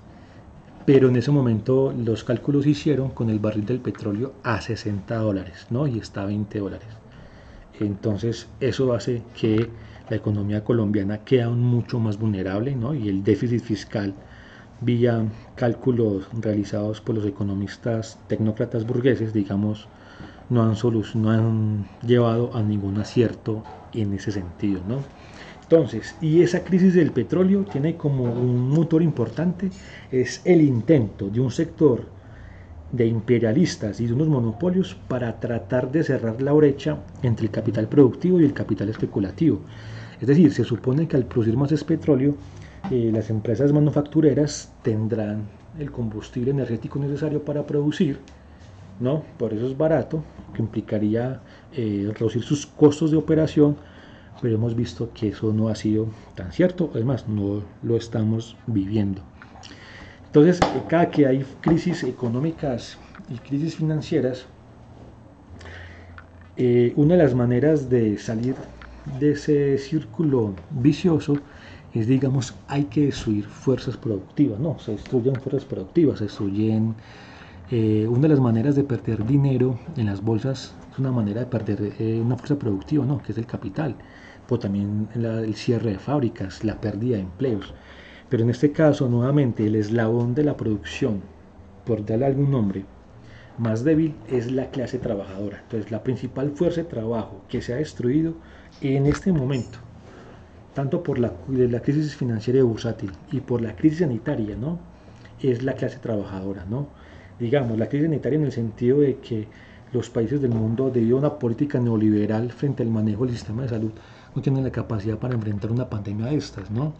pero en ese momento los cálculos se hicieron con el barril del petróleo a $60, ¿no? Y está a $20. Entonces eso hace que la economía colombiana quede aún mucho más vulnerable, ¿no? Y el déficit fiscal, vía cálculos realizados por los economistas tecnócratas burgueses, digamos, no han llevado a ningún acierto en ese sentido, ¿no? Entonces, y esa crisis del petróleo tiene como un motor importante, es el intento de un sector de imperialistas y de unos monopolios para tratar de cerrar la brecha entre el capital productivo y el capital especulativo. Es decir, se supone que al producir más petróleo, las empresas manufactureras tendrán el combustible energético necesario para producir, ¿no? Por eso es barato, que implicaría reducir sus costos de operación, pero hemos visto que eso no ha sido tan cierto, además no lo estamos viviendo. Entonces, cada que hay crisis económicas y crisis financieras, una de las maneras de salir de ese círculo vicioso es, digamos, hay que destruir fuerzas productivas, no, se destruyen fuerzas productivas, se destruyen. Una de las maneras de perder dinero en las bolsas es una manera de perder una fuerza productiva, ¿no? Que es el capital, pero también el cierre de fábricas, la pérdida de empleos. Pero en este caso, nuevamente, el eslabón de la producción, por darle algún nombre, más débil es la clase trabajadora. Entonces, la principal fuerza de trabajo que se ha destruido en este momento, tanto por la crisis financiera y bursátil y por la crisis sanitaria, ¿no? Es la clase trabajadora, ¿no? Digamos, la crisis sanitaria en el sentido de que los países del mundo, debido a una política neoliberal frente al manejo del sistema de salud, no tienen la capacidad para enfrentar una pandemia de estas, ¿no?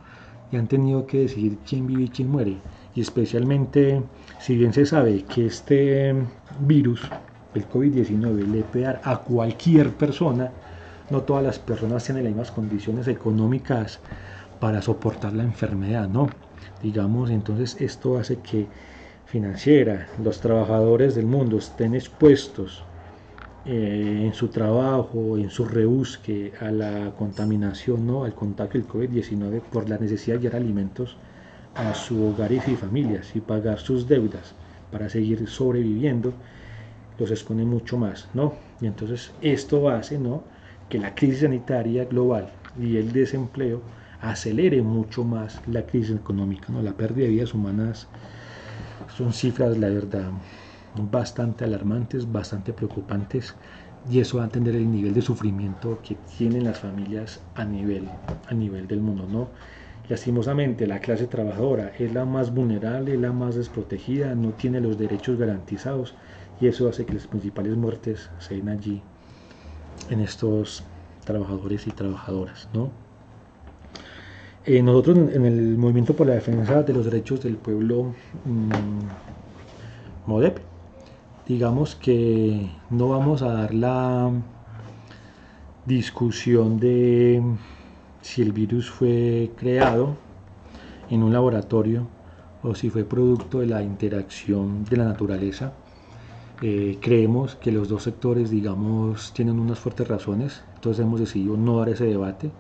Y han tenido que decidir quién vive y quién muere. Y especialmente, si bien se sabe que este virus, el COVID-19, le puede dar a cualquier persona, no todas las personas tienen las mismas condiciones económicas para soportar la enfermedad, ¿no? Digamos, entonces esto hace que financiera, los trabajadores del mundo estén expuestos en su trabajo, en su rebusque a la contaminación, ¿no? Al contagio del COVID-19 por la necesidad de llevar alimentos a su hogar y familias y pagar sus deudas para seguir sobreviviendo, los expone mucho más, ¿no? Y entonces esto hace, ¿no?, que la crisis sanitaria global y el desempleo acelere mucho más la crisis económica, ¿no? La pérdida de vidas humanas son cifras, la verdad, bastante alarmantes, bastante preocupantes, y eso va a entender el nivel de sufrimiento que tienen las familias a nivel del mundo, ¿no? Lastimosamente, la clase trabajadora es la más vulnerable, la más desprotegida, no tiene los derechos garantizados, y eso hace que las principales muertes se den allí, en estos trabajadores y trabajadoras, ¿no? Nosotros en el Movimiento por la Defensa de los Derechos del Pueblo, MODEP, digamos que no vamos a dar la discusión de si el virus fue creado en un laboratorio o si fue producto de la interacción de la naturaleza. Creemos que los dos sectores, digamos, tienen unas fuertes razones, entonces hemos decidido no dar ese debate,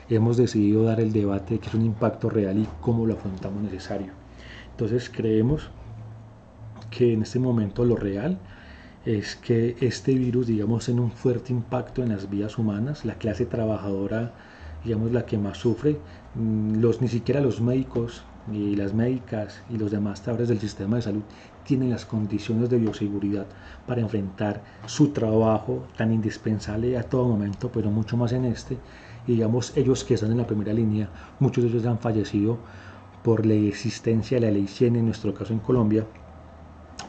hemos decidido dar el debate que es un impacto real y cómo lo afrontamos necesario. Entonces creemos que en este momento lo real es que este virus, digamos, tiene un fuerte impacto en las vidas humanas, la clase trabajadora, digamos, la que más sufre, ni siquiera los médicos y las médicas y los demás trabajadores del sistema de salud tienen las condiciones de bioseguridad para enfrentar su trabajo tan indispensable a todo momento, pero mucho más en este. Y digamos, ellos que están en la primera línea, muchos de ellos han fallecido por la existencia de la ley 100, en nuestro caso en Colombia,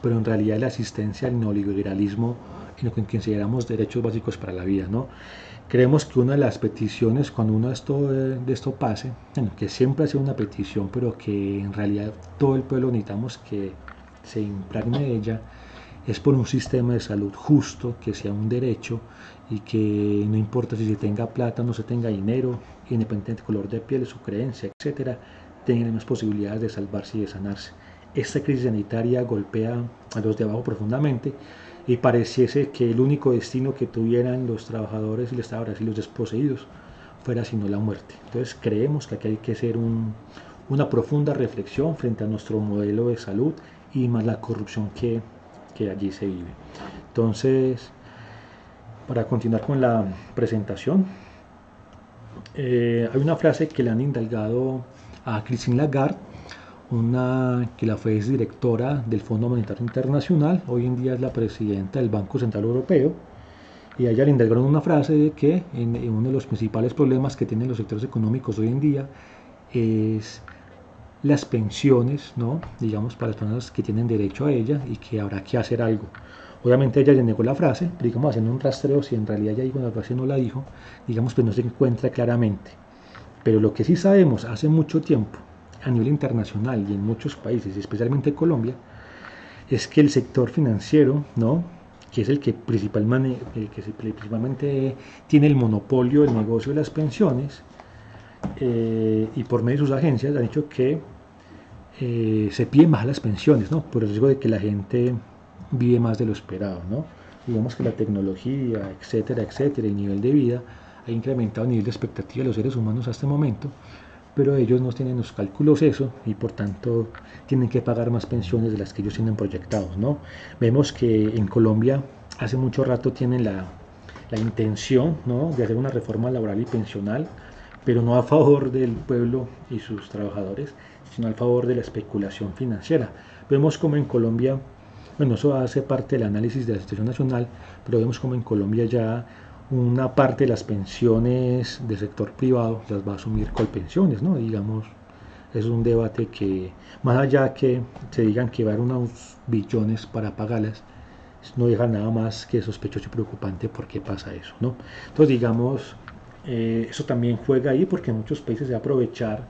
pero en realidad la asistencia al neoliberalismo en lo que consideramos derechos básicos para la vida, ¿no? Creemos que una de las peticiones, cuando uno de esto pase, bueno, que siempre ha sido una petición, pero que en realidad todo el pueblo necesitamos que se impregne de ella, es por un sistema de salud justo, que sea un derecho y que no importa si se tenga plata o no se tenga dinero, independientemente del color de piel, su creencia, etcétera, tengan más posibilidades de salvarse y de sanarse. Esta crisis sanitaria golpea a los de abajo profundamente y pareciese que el único destino que tuvieran los trabajadores y las trabajadoras y los desposeídos fuera sino la muerte. Entonces creemos que aquí hay que hacer una profunda reflexión frente a nuestro modelo de salud y más la corrupción que allí se vive. Entonces, para continuar con la presentación, hay una frase que le han indagado a Christine Lagarde, que la fue directora del Fondo Monetario Internacional, hoy en día es la presidenta del Banco Central Europeo, y a ella le indagaron una frase de que uno de los principales problemas que tienen los sectores económicos hoy en día es las pensiones, ¿no? Digamos, para las personas que tienen derecho a ella y que habrá que hacer algo. Obviamente ella le negó la frase, digamos, haciendo un rastreo, si en realidad ella dijo la frase no la dijo, digamos, pues no se encuentra claramente. Pero lo que sí sabemos hace mucho tiempo, a nivel internacional y en muchos países, especialmente Colombia, es que el sector financiero, ¿no?, que es el que principalmente tiene el monopolio del negocio de las pensiones, y por medio de sus agencias han dicho que se piden más las pensiones, ¿no?, por el riesgo de que la gente vive más de lo esperado, ¿no? Digamos que la tecnología, etcétera, etcétera, el nivel de vida ha incrementado el nivel de expectativa de los seres humanos hasta el momento, pero ellos no tienen los cálculos eso y por tanto tienen que pagar más pensiones de las que ellos tienen proyectados, ¿no? Vemos que en Colombia hace mucho rato tienen la intención, ¿no?, de hacer una reforma laboral y pensional, pero no a favor del pueblo y sus trabajadores, sino a favor de la especulación financiera. Vemos como en Colombia, bueno, eso hace parte del análisis de la situación nacional, pero vemos como en Colombia ya una parte de las pensiones del sector privado las va a asumir Colpensiones, ¿no? Digamos, es un debate que, más allá que se digan que va a haber unos billones para pagarlas, no deja nada más que sospechoso y preocupante por qué pasa eso, ¿no? Entonces, digamos, eso también juega ahí porque en muchos países se va a aprovechar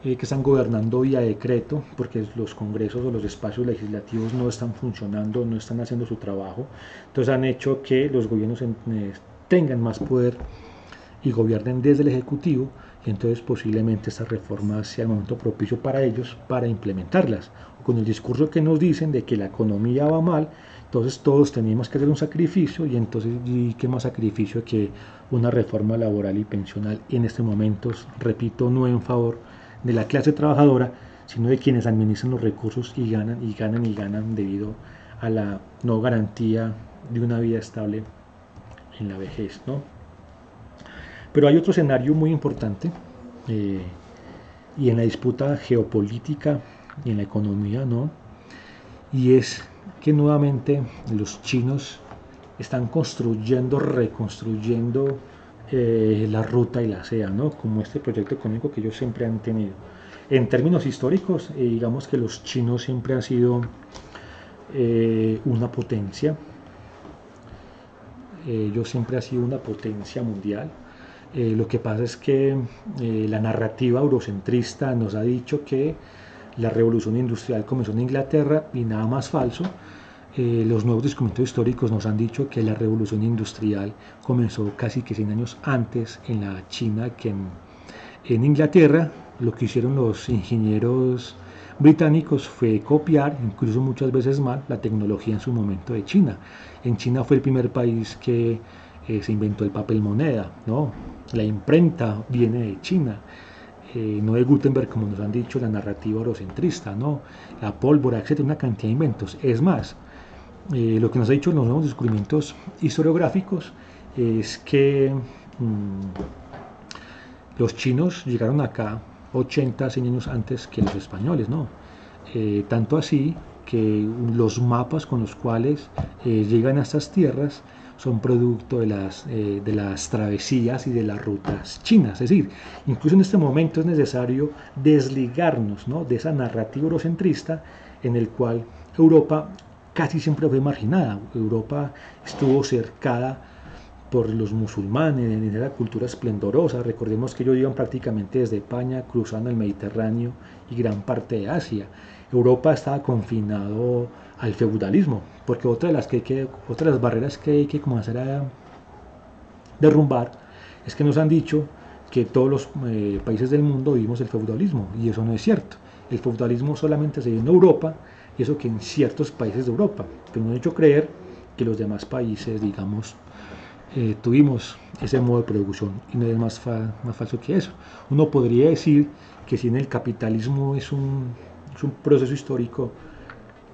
que están gobernando vía decreto, porque los congresos o los espacios legislativos no están funcionando, no están haciendo su trabajo. Entonces han hecho que los gobiernos tengan más poder y gobiernen desde el Ejecutivo, y entonces posiblemente esta reforma sea el momento propicio para ellos para implementarlas. Con el discurso que nos dicen de que la economía va mal, entonces todos tenemos que hacer un sacrificio, y entonces, ¿y qué más sacrificio que una reforma laboral y pensional? Y en este momento, repito, no en favor de la clase trabajadora, sino de quienes administran los recursos y ganan y ganan y ganan debido a la no garantía de una vida estable en la vejez, ¿no? Pero hay otro escenario muy importante, y en la disputa geopolítica y en la economía, ¿no? Y es que nuevamente los chinos están construyendo, reconstruyendo la ruta y la SEA, ¿no?, como este proyecto económico que ellos siempre han tenido. En términos históricos, digamos que los chinos siempre han sido una potencia, ellos siempre han sido una potencia mundial. Lo que pasa es que la narrativa eurocentrista nos ha dicho que la revolución industrial comenzó en Inglaterra, y nada más falso. Los nuevos documentos históricos nos han dicho que la revolución industrial comenzó casi que 100 años antes en la China que en Inglaterra. Lo que hicieron los ingenieros británicos fue copiar, incluso muchas veces mal, la tecnología en su momento de China. En China fue el primer país que se inventó el papel moneda, ¿no? La imprenta viene de China. No de Gutenberg, como nos han dicho, la narrativa eurocentrista, ¿no?, la pólvora, etcétera, una cantidad de inventos. Es más, Lo que nos ha dicho los nuevos descubrimientos historiográficos es que los chinos llegaron acá 80, 100 años antes que los españoles, ¿no? Tanto así que los mapas con los cuales llegan a estas tierras son producto de las travesías y de las rutas chinas. Es decir, incluso en este momento es necesario desligarnos, ¿no?, de esa narrativa eurocentrista en el cual Europa casi siempre fue marginada. Europa estuvo cercada por los musulmanes, en esa cultura esplendorosa. Recordemos que ellos iban prácticamente desde España, cruzando el Mediterráneo y gran parte de Asia. Europa estaba confinado al feudalismo, porque otra de las barreras que hay que comenzar a derrumbar es que nos han dicho que todos los países del mundo vivimos el feudalismo, y eso no es cierto. El feudalismo solamente se dio en Europa, y eso que en ciertos países de Europa, pero nos han hecho creer que los demás países, digamos, tuvimos ese modo de producción, y no es más falso que eso. Uno podría decir que si en el capitalismo es un proceso histórico,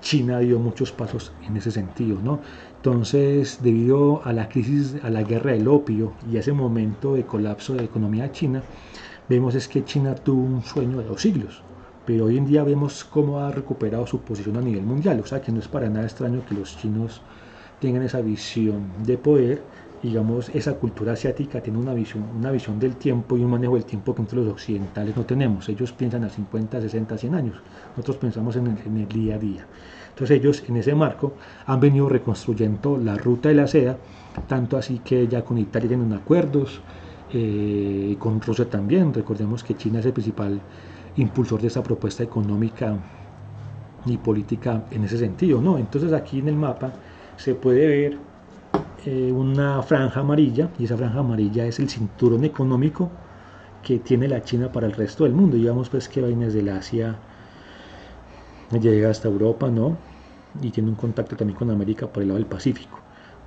China dio muchos pasos en ese sentido, ¿no? Entonces, debido a la crisis, a la guerra del opio y a ese momento de colapso de la economía china, vemos es que China tuvo un sueño de 2 siglos, pero hoy en día vemos cómo ha recuperado su posición a nivel mundial. O sea que no es para nada extraño que los chinos tengan esa visión de poder. Digamos, esa cultura asiática tiene una visión del tiempo y un manejo del tiempo que entre los occidentales no tenemos. Ellos piensan a 50, 60, 100 años. Nosotros pensamos en el día a día. Entonces ellos en ese marco han venido reconstruyendo la ruta de la seda, tanto así que ya con Italia tienen acuerdos, con Rusia también. Recordemos que China es el principal impulsor de esa propuesta económica y política en ese sentido, ¿no? Entonces aquí en el mapa se puede ver una franja amarilla, y esa franja amarilla es el cinturón económico que tiene la China para el resto del mundo. Digamos pues que va desde el Asia, llega hasta Europa, ¿no? Y tiene un contacto también con América por el lado del Pacífico.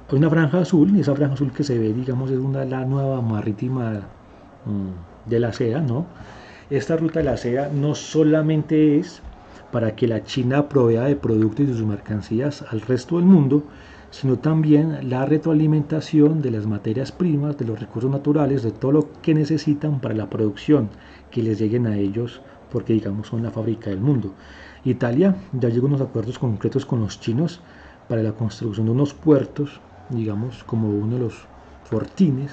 Hay una franja azul, y esa franja azul que se ve, digamos, es la nueva marítima de la seda, ¿no? Esta ruta de la seda no solamente es para que la China provea de productos y de sus mercancías al resto del mundo, sino también la retroalimentación de las materias primas, de los recursos naturales, de todo lo que necesitan para la producción, que les lleguen a ellos, porque digamos son la fábrica del mundo. Italia ya llegó a unos acuerdos concretos con los chinos para la construcción de unos puertos, digamos como uno de los fortines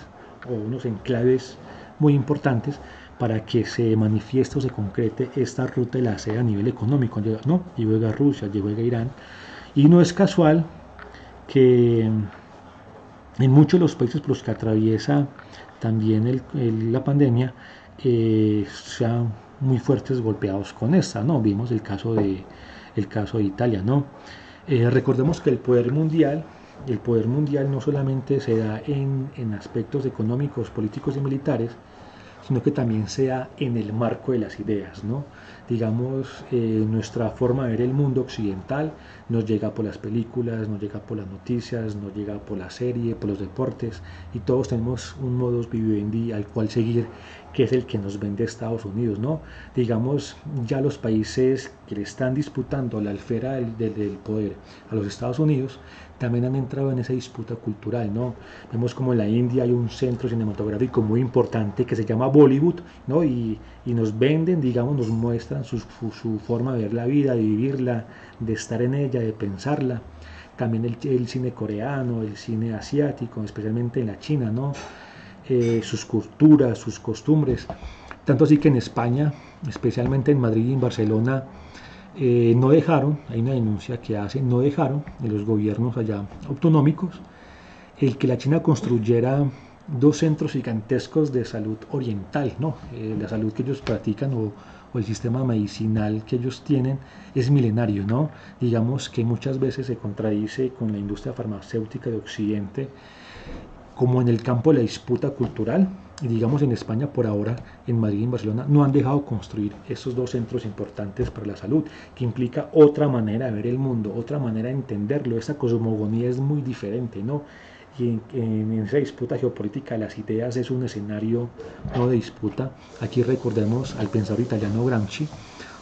o unos enclaves muy importantes para que se manifieste o se concrete esta ruta de la seda a nivel económico, ¿no? Y llega Rusia, llega Irán, y no es casual que en muchos de los países por los que atraviesa también la pandemia sean muy fuertes golpeados con esta, ¿no? Vimos el caso de Italia, ¿no? Recordemos que el poder mundial no solamente se da en aspectos económicos, políticos y militares, sino que también sea en el marco de las ideas, ¿no? Digamos, nuestra forma de ver el mundo occidental nos llega por las películas, nos llega por las noticias, nos llega por la serie, por los deportes, y todos tenemos un modus vivendi al cual seguir, que es el que nos vende Estados Unidos, ¿no? Digamos, ya los países que le están disputando la alfera del poder a los Estados Unidos también han entrado en esa disputa cultural, ¿no? Vemos como en la India hay un centro cinematográfico muy importante que se llama Bollywood, ¿no? Y nos venden, digamos, nos muestran su forma de ver la vida, de vivirla, de estar en ella, de pensarla. También el cine coreano, el cine asiático, especialmente en la China, ¿no? Sus culturas, sus costumbres. Tanto así que en España, especialmente en Madrid y en Barcelona, no dejaron, hay una denuncia que hacen, no dejaron en los gobiernos allá autonómicos el que la China construyera dos centros gigantescos de salud oriental, ¿no? La salud que ellos practican o el sistema medicinal que ellos tienen es milenario, ¿no? Digamos que muchas veces se contradice con la industria farmacéutica de Occidente, como en el campo de la disputa cultural. Y digamos en España por ahora, en Madrid y en Barcelona, no han dejado construir estos dos centros importantes para la salud, que implica otra manera de ver el mundo, otra manera de entenderlo. Esa cosmogonía es muy diferente, ¿no? Y en esa disputa geopolítica de las ideas es un escenario no de disputa. Aquí recordemos al pensador italiano Gramsci,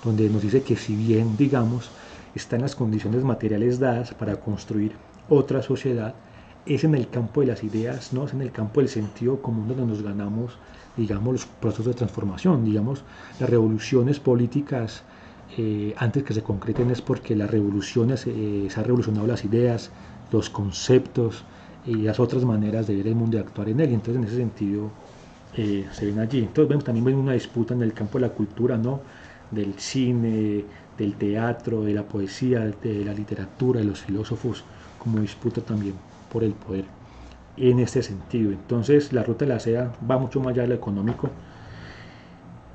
donde nos dice que si bien, digamos, está en las condiciones materiales dadas para construir otra sociedad, es en el campo de las ideas, no es en el campo del sentido común donde nos ganamos, digamos, los procesos de transformación, digamos, las revoluciones políticas. Antes que se concreten es porque las revoluciones se han revolucionado las ideas, los conceptos y las otras maneras de ver el mundo y actuar en él. Y entonces en ese sentido se ven allí. Entonces vemos también una disputa en el campo de la cultura, ¿no? Del cine, del teatro, de la poesía, de la literatura, de los filósofos, como disputa también por el poder en este sentido. Entonces la ruta de la seda va mucho más allá de lo económico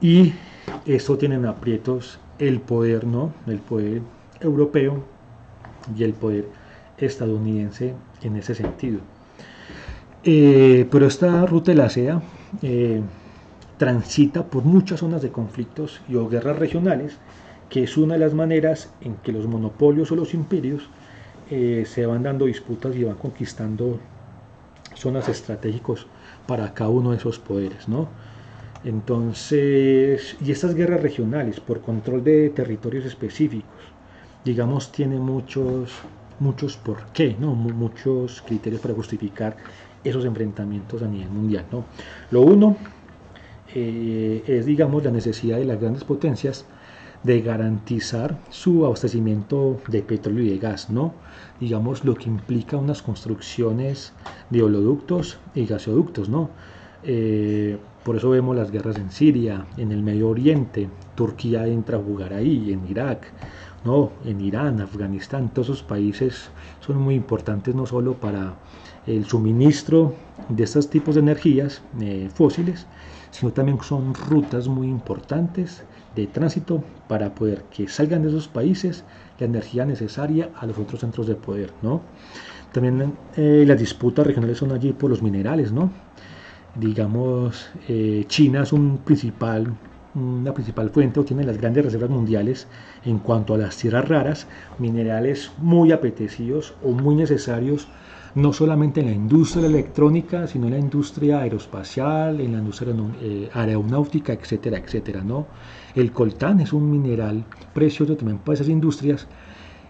y esto tiene en aprietos el poder, ¿no? El poder europeo y el poder estadounidense en ese sentido. Pero esta ruta de la seda transita por muchas zonas de conflictos y o guerras regionales, que es una de las maneras en que los monopolios o los imperios se van dando disputas y van conquistando zonas estratégicos para cada uno de esos poderes, ¿no? Entonces, y estas guerras regionales por control de territorios específicos, digamos, tiene muchos por qué, ¿no? Muchos criterios para justificar esos enfrentamientos a nivel mundial, ¿no? Lo uno es, digamos, la necesidad de las grandes potencias de garantizar su abastecimiento de petróleo y de gas, ¿no? Digamos, lo que implica unas construcciones de oleoductos y gasoductos, ¿no? Por eso vemos las guerras en Siria, en el Medio Oriente, Turquía entra a jugar ahí, en Irak, ¿no? En Irán, Afganistán, todos esos países son muy importantes no solo para el suministro de estos tipos de energías fósiles, sino también son rutas muy importantes de tránsito para poder que salgan de esos países la energía necesaria a los otros centros de poder, ¿no? También las disputas regionales son allí por los minerales, ¿no? Digamos, China es una principal fuente o tiene las grandes reservas mundiales en cuanto a las tierras raras, minerales muy apetecidos o muy necesarios, no solamente en la industria electrónica, sino en la industria aeroespacial, en la industria aeronáutica, etcétera, etcétera, ¿no? El coltán es un mineral precioso también para esas industrias.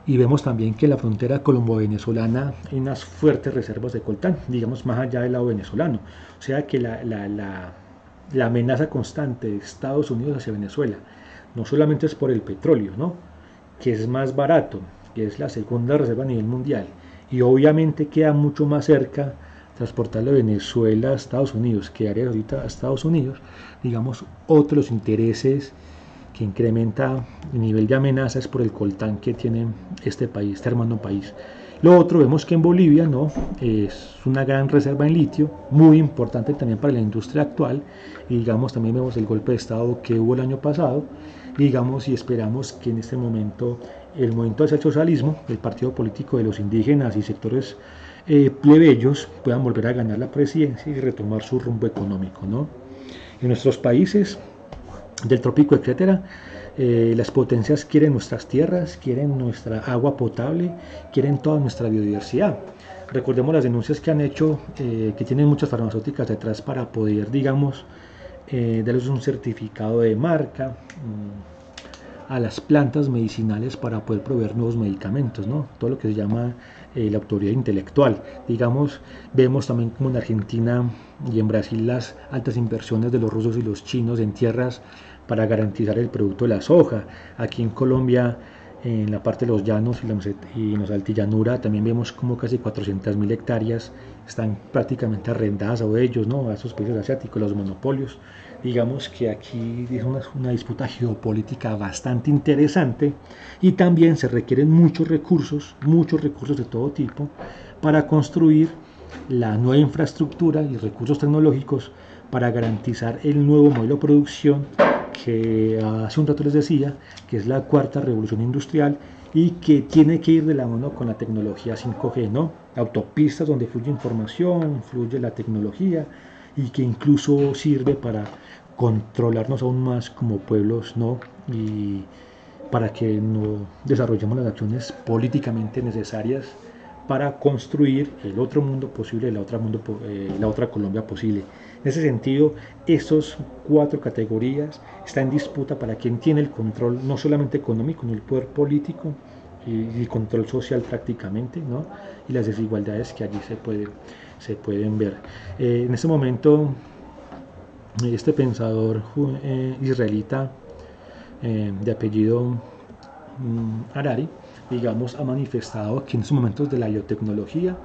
Y vemos también que en la frontera colombo-venezolana hay unas fuertes reservas de coltán, digamos más allá del lado venezolano. O sea que la amenaza constante de Estados Unidos hacia Venezuela no solamente es por el petróleo, ¿no? Que es más barato, que es la segunda reserva a nivel mundial, y obviamente queda mucho más cerca transportarlo de Venezuela a Estados Unidos que Arabia Saudita a Estados Unidos, digamos, otros intereses que incrementa el nivel de amenazas por el coltán que tiene este país, este hermano país. Lo otro, vemos que en Bolivia, ¿no? Es una gran reserva en litio, muy importante también para la industria actual, y digamos también vemos el golpe de estado que hubo el año pasado, digamos, y esperamos que en este momento el movimiento hacia el socialismo, el partido político de los indígenas y sectores plebeyos puedan volver a ganar la presidencia y retomar su rumbo económico, ¿no? En nuestros países del trópico, etcétera, las potencias quieren nuestras tierras, quieren nuestra agua potable, quieren toda nuestra biodiversidad. Recordemos las denuncias que han hecho, que tienen muchas farmacéuticas detrás para poder, digamos, darles un certificado de marca a las plantas medicinales para poder proveer nuevos medicamentos, ¿no? Todo lo que se llama la autoridad intelectual. Digamos, vemos también como en Argentina y en Brasil las altas inversiones de los rusos y los chinos en tierras para garantizar el producto de la soja. Aquí en Colombia, en la parte de los llanos y en la altillanura, también vemos como casi 400.000 hectáreas están prácticamente arrendadas a ellos, ¿no? A esos países asiáticos, los monopolios. Digamos que aquí es una disputa geopolítica bastante interesante y también se requieren muchos recursos de todo tipo para construir la nueva infraestructura y recursos tecnológicos para garantizar el nuevo modelo de producción que hace un rato les decía, que es la cuarta revolución industrial y que tiene que ir de la mano con la tecnología 5G, ¿no? Autopistas donde fluye información, fluye la tecnología y que incluso sirve para controlarnos aún más como pueblos, ¿no? Y para que no desarrollemos las acciones políticamente necesarias para construir el otro mundo posible, la otra Colombia posible. En ese sentido, estas cuatro categorías están en disputa para quien tiene el control no solamente económico, sino el poder político y control social prácticamente, ¿no? Y las desigualdades que allí se pueden ver. En este momento, este pensador israelita de apellido Harari, digamos, ha manifestado que en estos momentos de la biotecnología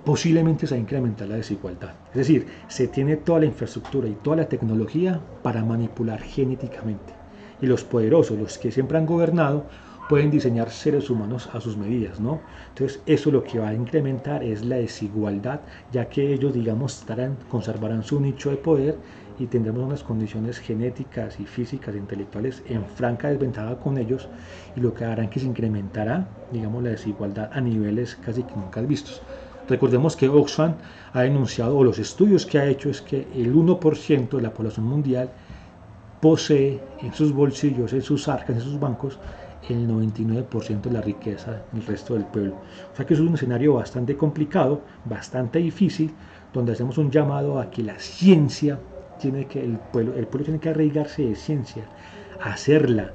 posiblemente se va a incrementar la desigualdad. Es decir, se tiene toda la infraestructura y toda la tecnología para manipular genéticamente. Y los poderosos, los que siempre han gobernado, pueden diseñar seres humanos a sus medidas, ¿no? Entonces, eso lo que va a incrementar es la desigualdad, ya que ellos, digamos, conservarán su nicho de poder y tendremos unas condiciones genéticas y físicas e intelectuales en franca desventaja con ellos, y lo que hará que se incrementará, digamos, la desigualdad a niveles casi que nunca vistos. Recordemos que Oxfam ha denunciado, o los estudios que ha hecho, es que el 1% de la población mundial posee en sus bolsillos, en sus arcas, en sus bancos, el 99% de la riqueza del resto del pueblo. O sea que es un escenario bastante complicado, bastante difícil, donde hacemos un llamado a que la ciencia el pueblo tiene que arraigarse de ciencia, hacerla,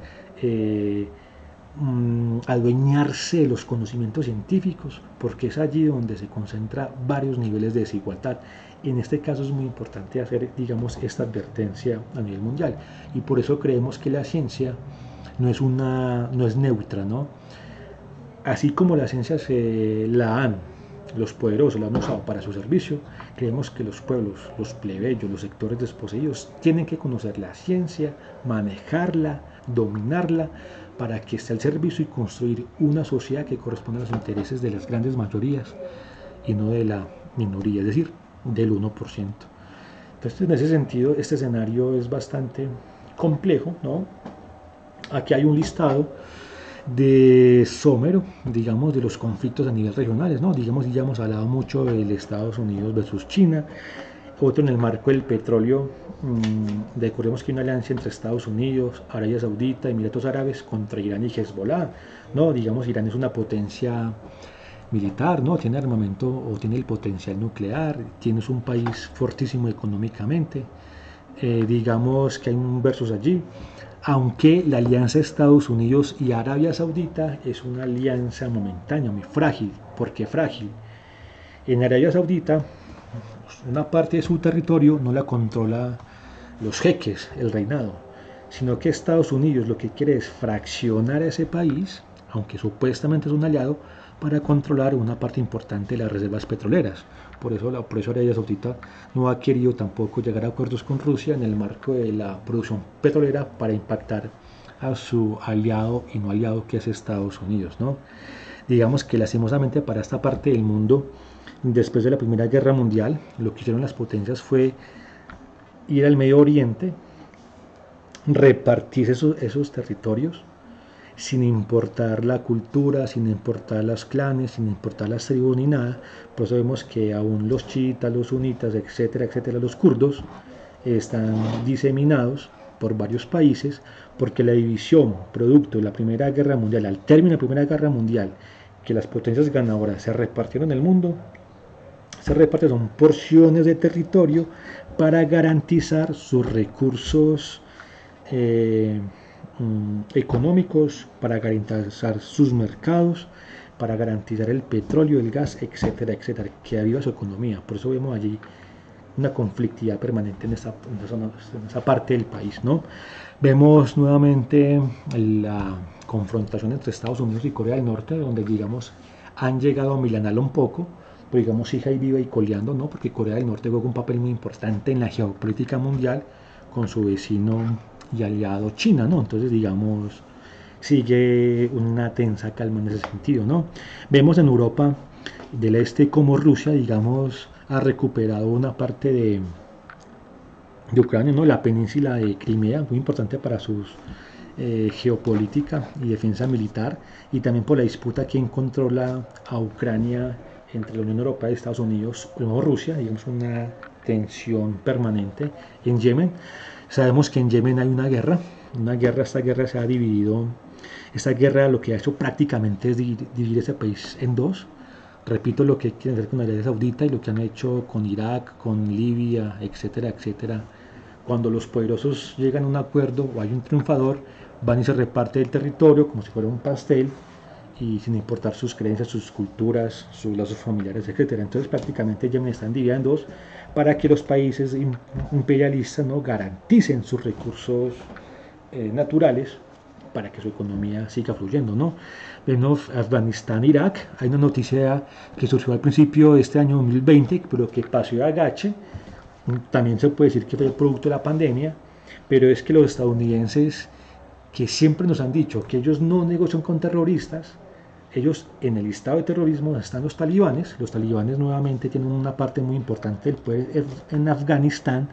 adueñarse de los conocimientos científicos, porque es allí donde se concentra varios niveles de desigualdad. En este caso es muy importante hacer, digamos, esta advertencia a nivel mundial, y por eso creemos que la ciencia no es neutra, ¿no? Así como la ciencia los poderosos la han usado para su servicio, creemos que los pueblos, los plebeyos, los sectores desposeídos tienen que conocer la ciencia, manejarla, dominarla, para que esté al servicio y construir una sociedad que corresponda a los intereses de las grandes mayorías y no de la minoría, es decir, del 1%. Entonces, en ese sentido, este escenario es bastante complejo, ¿no? Aquí hay un listado de somero, digamos, de los conflictos a nivel regionales, ¿no? Digamos, ya hemos hablado mucho del Estados Unidos versus China, otro en el marco del petróleo. Recordemos que hay una alianza entre Estados Unidos, Arabia Saudita, Emiratos Árabes contra Irán y Hezbollah, ¿no? Digamos, Irán es una potencia militar, ¿no? Tiene armamento o tiene el potencial nuclear, tienes un país fortísimo económicamente, digamos que hay un versus allí, aunque la alianza de Estados Unidos y Arabia Saudita es una alianza momentánea, muy frágil. ¿Por qué frágil? En Arabia Saudita, una parte de su territorio no la controla los jeques, el reinado, sino que Estados Unidos lo que quiere es fraccionar a ese país, aunque supuestamente es un aliado, para controlar una parte importante de las reservas petroleras. Por eso Arabia Saudita no ha querido tampoco llegar a acuerdos con Rusia en el marco de la producción petrolera para impactar a su aliado y no aliado, que es Estados Unidos, ¿no? Digamos que lastimosamente para esta parte del mundo, después de la Primera Guerra Mundial, lo que hicieron las potencias fue ir al Medio Oriente, repartir esos territorios, sin importar la cultura, sin importar los clanes, sin importar las tribus ni nada. Por eso vemos que aún los chiitas, los sunitas, etcétera, etcétera, los kurdos, están diseminados por varios países, porque la división producto de la Primera Guerra Mundial, al término de la Primera Guerra Mundial, que las potencias ganadoras se repartieron en el mundo, se reparten son porciones de territorio para garantizar sus recursos económicos, para garantizar sus mercados, para garantizar el petróleo, el gas, etcétera, etcétera, que aviva su economía. Por eso vemos allí una conflictividad permanente en esa parte del país, ¿no? Vemos nuevamente la confrontación entre Estados Unidos y Corea del Norte, donde, digamos, han llegado a milanarlo un poco, pero digamos, hija y viva y coleando, ¿no? Porque Corea del Norte juega un papel muy importante en la geopolítica mundial con su vecino y aliado China, ¿no? Entonces, digamos, sigue una tensa calma en ese sentido, ¿no? Vemos en Europa del Este como Rusia, digamos, ha recuperado una parte de Ucrania, ¿no? La península de Crimea, muy importante para su geopolítica y defensa militar, y también por la disputa quién controla a Ucrania entre la Unión Europea y Estados Unidos, o Rusia, digamos, una tensión permanente. En Yemen, sabemos que en Yemen hay una guerra, esta guerra se ha dividido, esta guerra lo que ha hecho prácticamente es dividir ese país en dos. Repito, lo que quieren hacer con Arabia Saudita y lo que han hecho con Irak, con Libia, etcétera, etcétera. Cuando los poderosos llegan a un acuerdo o hay un triunfador, van y se reparte el territorio como si fuera un pastel, y sin importar sus creencias, sus culturas, sus lazos familiares, etcétera. Entonces prácticamente Yemen está dividida en dos para que los países imperialistas no garanticen sus recursos naturales para que su economía siga fluyendo, ¿no? Vemos Afganistán, Irak, hay una noticia que surgió al principio de este año 2020, pero que pasó a agache, también se puede decir que fue el producto de la pandemia, pero es que los estadounidenses, que siempre nos han dicho que ellos no negocian con terroristas, ellos en el listado de terrorismo están los talibanes nuevamente tienen una parte muy importante del poder en Afganistán,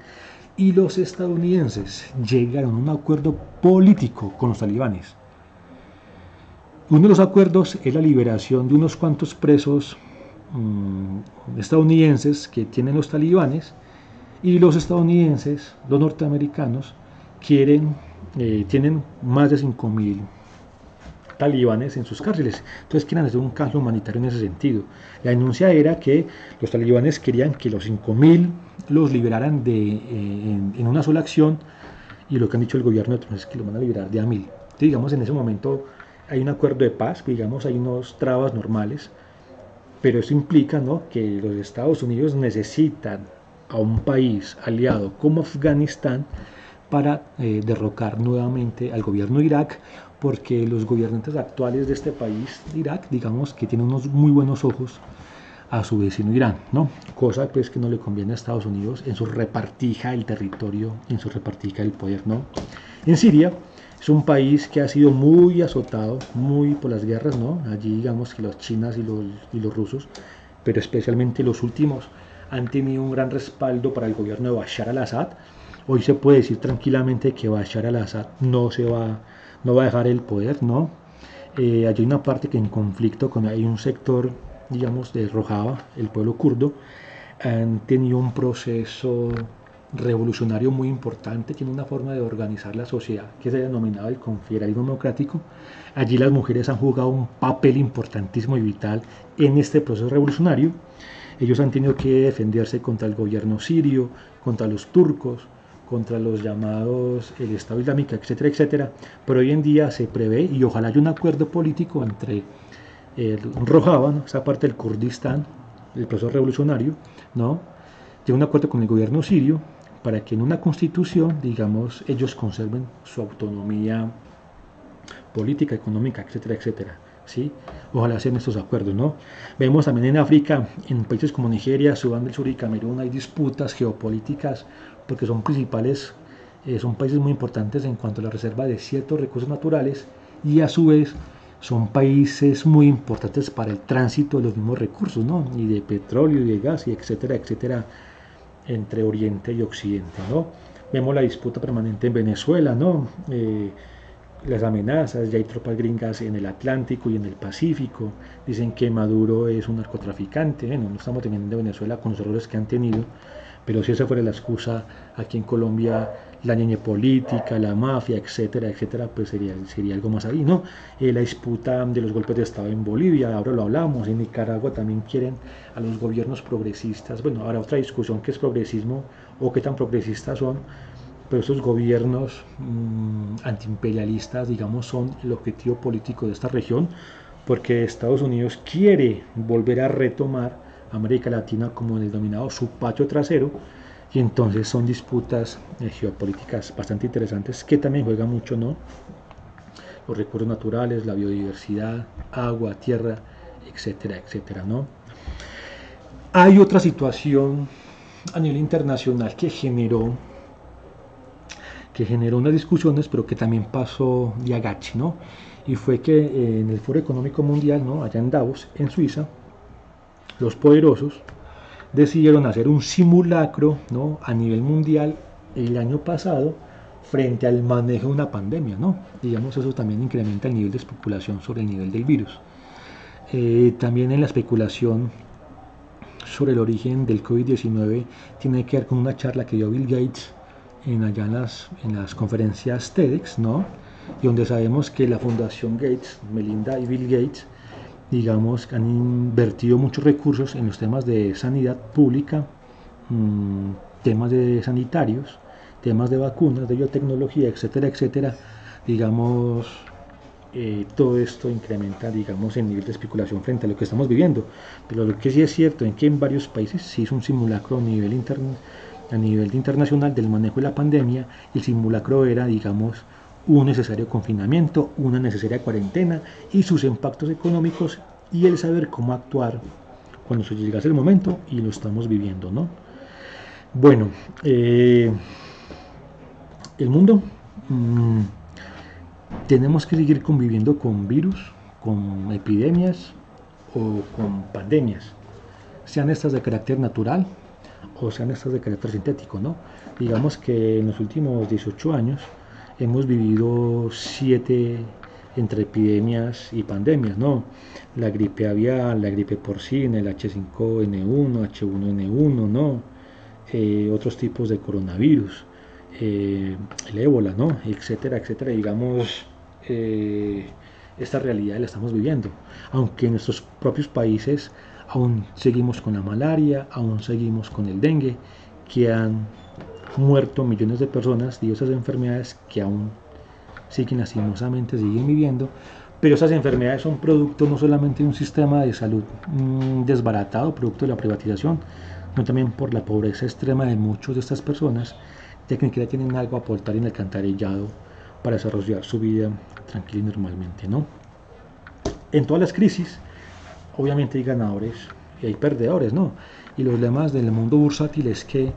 y los estadounidenses llegaron a un acuerdo político con los talibanes. Uno de los acuerdos es la liberación de unos cuantos presos estadounidenses que tienen los talibanes, y los estadounidenses, los norteamericanos, tienen más de 5.000 talibanes en sus cárceles, entonces quieren hacer un caso humanitario en ese sentido. La denuncia era que los talibanes querían que los 5.000 los liberaran en una sola acción, y lo que han dicho el gobierno es que los van a liberar de a 1.000. Entonces, digamos, en ese momento hay un acuerdo de paz, digamos, hay unos trabas normales, pero eso implica, ¿no?, que los Estados Unidos necesitan a un país aliado como Afganistán para derrocar nuevamente al gobierno de Irak, porque los gobernantes actuales de este país, de Irak, digamos que tienen unos muy buenos ojos a su vecino Irán, ¿no? Cosa pues que no le conviene a Estados Unidos en su repartija del territorio, en su repartija del poder, ¿no? En Siria es un país que ha sido muy azotado, muy por las guerras, ¿no? Allí digamos que los chinos y los rusos, pero especialmente los últimos, han tenido un gran respaldo para el gobierno de Bashar al-Assad. Hoy se puede decir tranquilamente que Bashar al-Assad no va a dejar el poder, ¿no? Allí hay una parte que en conflicto hay un sector, digamos, de Rojava, el pueblo kurdo, han tenido un proceso revolucionario muy importante, tiene una forma de organizar la sociedad que se ha denominado el confederalismo democrático. Allí las mujeres han jugado un papel importantísimo y vital en este proceso revolucionario. Ellos han tenido que defenderse contra el gobierno sirio, contra los turcos, contra los llamados el Estado Islámico, etcétera, etcétera. Pero hoy en día se prevé, y ojalá haya un acuerdo político entre Rojava, ¿no?, esa parte del Kurdistán, el proceso revolucionario, ¿no?, llega un acuerdo con el gobierno sirio para que en una constitución, digamos, ellos conserven su autonomía política, económica, etcétera, etcétera. ¿Sí? Ojalá sean estos acuerdos, ¿no? Vemos también en África, en países como Nigeria, Sudán del Sur y Camerún, hay disputas geopolíticas porque son países muy importantes en cuanto a la reserva de ciertos recursos naturales, y a su vez son países muy importantes para el tránsito de los mismos recursos, ¿no?, y de petróleo y de gas, y etcétera, etcétera, entre Oriente y Occidente, ¿no? Vemos la disputa permanente en Venezuela, ¿no? Las amenazas, ya hay tropas gringas en el Atlántico y en el Pacífico, dicen que Maduro es un narcotraficante. Bueno, no estamos teniendo Venezuela con los errores que han tenido, pero si esa fuera la excusa, aquí en Colombia la ñeñe política, la mafia, etcétera, etcétera, pues sería algo más ahí, ¿no? La disputa de los golpes de Estado en Bolivia, ahora lo hablamos, en Nicaragua también quieren a los gobiernos progresistas. Bueno, ahora otra discusión, ¿qué es progresismo o qué tan progresistas son? Pero esos gobiernos antiimperialistas, digamos, son el objetivo político de esta región, porque Estados Unidos quiere volver a retomar América Latina como el denominado su patio trasero, y entonces son disputas geopolíticas bastante interesantes que también juegan mucho, ¿no?, los recursos naturales, la biodiversidad, agua, tierra, etcétera, etcétera, ¿no? Hay otra situación a nivel internacional que generó unas discusiones, pero que también pasó de agache, ¿no? Y fue que en el Foro Económico Mundial, ¿no?, allá en Davos, en Suiza, los poderosos decidieron hacer un simulacro, ¿no?, a nivel mundial el año pasado frente al manejo de una pandemia, ¿no? Digamos, eso también incrementa el nivel de especulación sobre el nivel del virus. También en la especulación sobre el origen del COVID-19 tiene que ver con una charla que dio Bill Gates allá en las conferencias TEDx, ¿no?, y donde sabemos que la Fundación Gates, Melinda y Bill Gates, digamos, han invertido muchos recursos en los temas de sanidad pública, temas de sanitarios, temas de vacunas, de biotecnología, etcétera, etcétera, digamos, todo esto incrementa, digamos, el nivel de especulación frente a lo que estamos viviendo. Pero lo que sí es cierto es que en varios países se hizo un simulacro a nivel internacional del manejo de la pandemia. El simulacro era, digamos, un necesario confinamiento, una necesaria cuarentena y sus impactos económicos y el saber cómo actuar cuando se llegase el momento, y lo estamos viviendo, ¿no? Bueno, el mundo, tenemos que seguir conviviendo con virus, con epidemias o con pandemias, sean estas de carácter natural o sean estas de carácter sintético, ¿no? Digamos que en los últimos 18 años hemos vivido 7 entre epidemias y pandemias, ¿no? La gripe aviar, la gripe porcina, el H5N1, H1N1, ¿no? Otros tipos de coronavirus, el ébola, ¿no? Etcétera, etcétera. Digamos, esta realidad la estamos viviendo, aunque en nuestros propios países aún seguimos con la malaria, aún seguimos con el dengue, que han muerto millones de personas de esas enfermedades que aún lastimosamente siguen viviendo, pero esas enfermedades son producto no solamente de un sistema de salud desbaratado, producto de la privatización, sino también por la pobreza extrema de muchas de estas personas, ya que ni siquiera tienen algo a aportar en el alcantarillado para desarrollar su vida tranquila y normalmente, ¿no? En todas las crisis, obviamente hay ganadores y hay perdedores, ¿no? Y los lemas del mundo bursátil es que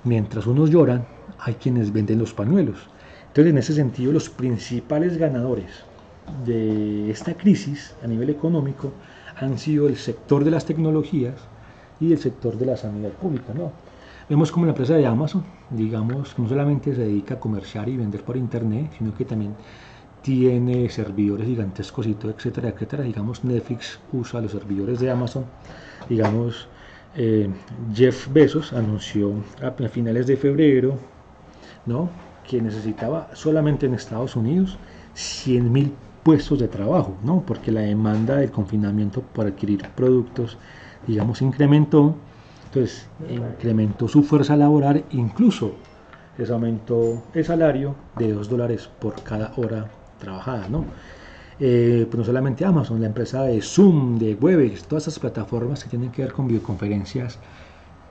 mientras unos lloran, hay quienes venden los pañuelos. Entonces, en ese sentido, los principales ganadores de esta crisis a nivel económico han sido el sector de las tecnologías y el sector de la sanidad pública, ¿no? Vemos como la empresa de Amazon, digamos, no solamente se dedica a comerciar y vender por internet, sino que también tiene servidores gigantescos y todo, etcétera, etcétera. Digamos, Netflix usa los servidores de Amazon. Digamos, Jeff Bezos anunció a finales de febrero, ¿no?, que necesitaba solamente en Estados Unidos 100.000 puestos de trabajo, ¿no?, porque la demanda del confinamiento por adquirir productos, digamos, incrementó. Entonces, incrementó su fuerza laboral, incluso les aumentó el salario de $2 por cada hora trabajada, ¿no? Pues no solamente Amazon, la empresa de Zoom, de Webex, todas esas plataformas que tienen que ver con videoconferencias